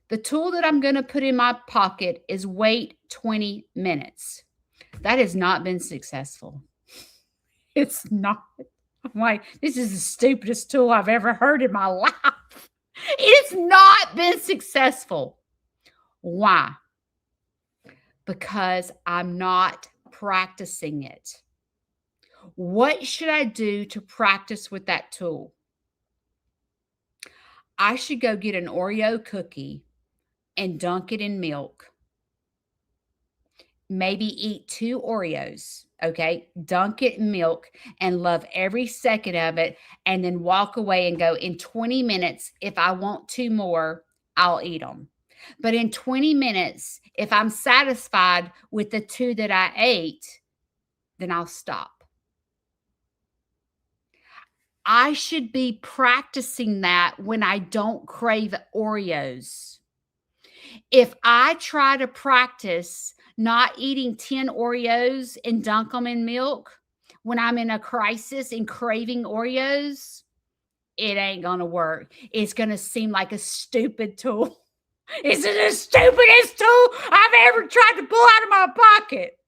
the tool that I'm going to put in my pocket is wait 20 minutes. That has not been successful. It's not. I'm like, this is the stupidest tool I've ever heard in my life. It's not been successful. Why? Because I'm not practicing it. What should I do to practice with that tool? I should go get an Oreo cookie and dunk it in milk. Maybe eat 2 Oreos, okay? Dunk it in milk and love every second of it, and then walk away and go, in 20 minutes, if I want 2 more, I'll eat them. But in 20 minutes, if I'm satisfied with the 2 that I ate, then I'll stop. I should be practicing that when I don't crave Oreos. If I try to practice not eating 10 Oreos and dunk them in milk when I'm in a crisis and craving Oreos, it ain't going to work. It's going to seem like a stupid tool. It's the stupidest tool I've ever tried to pull out of my pocket,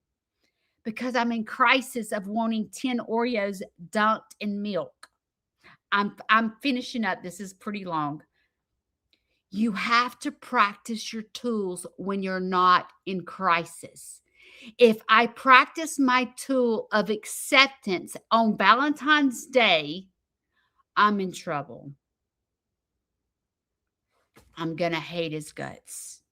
because I'm in crisis of wanting 10 Oreos dunked in milk. I'm finishing up. This is pretty long. You have to practice your tools when you're not in crisis. If I practice my tool of acceptance on Valentine's Day, I'm in trouble. I'm going to hate his guts.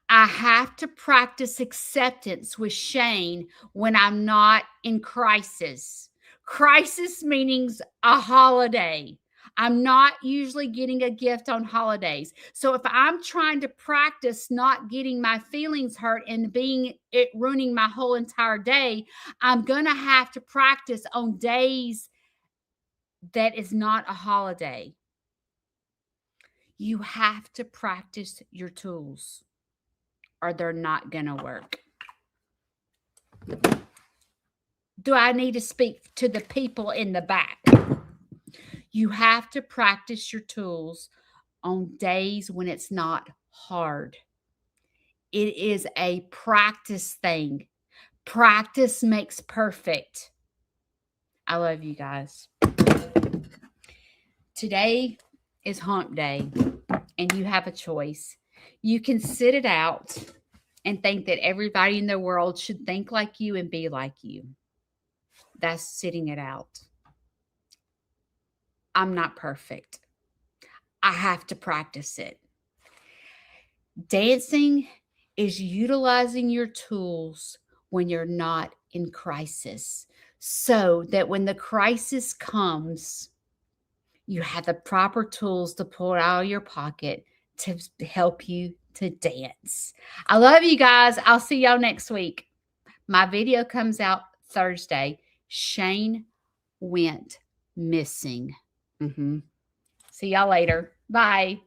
I have to practice acceptance with Shane when I'm not in crisis. Crisis meanings a holiday. I'm not usually getting a gift on holidays. So if I'm trying to practice not getting my feelings hurt and being it ruining my whole entire day, I'm going to have to practice on days that is not a holiday. You have to practice your tools or they're not going to work. Do I need to speak to the people in the back? You have to practice your tools on days when it's not hard. It is a practice thing. Practice makes perfect. I love you guys. Today is hump day, and you have a choice. You can sit it out and think that everybody in the world should think like you and be like you. That's sitting it out. I'm not perfect. I have to practice it. Dancing is utilizing your tools when you're not in crisis, so that when the crisis comes, you have the proper tools to pull it out of your pocket to help you to dance. I love you guys. I'll see y'all next week. My video comes out Thursday. Shane went missing. See y'all later. Bye.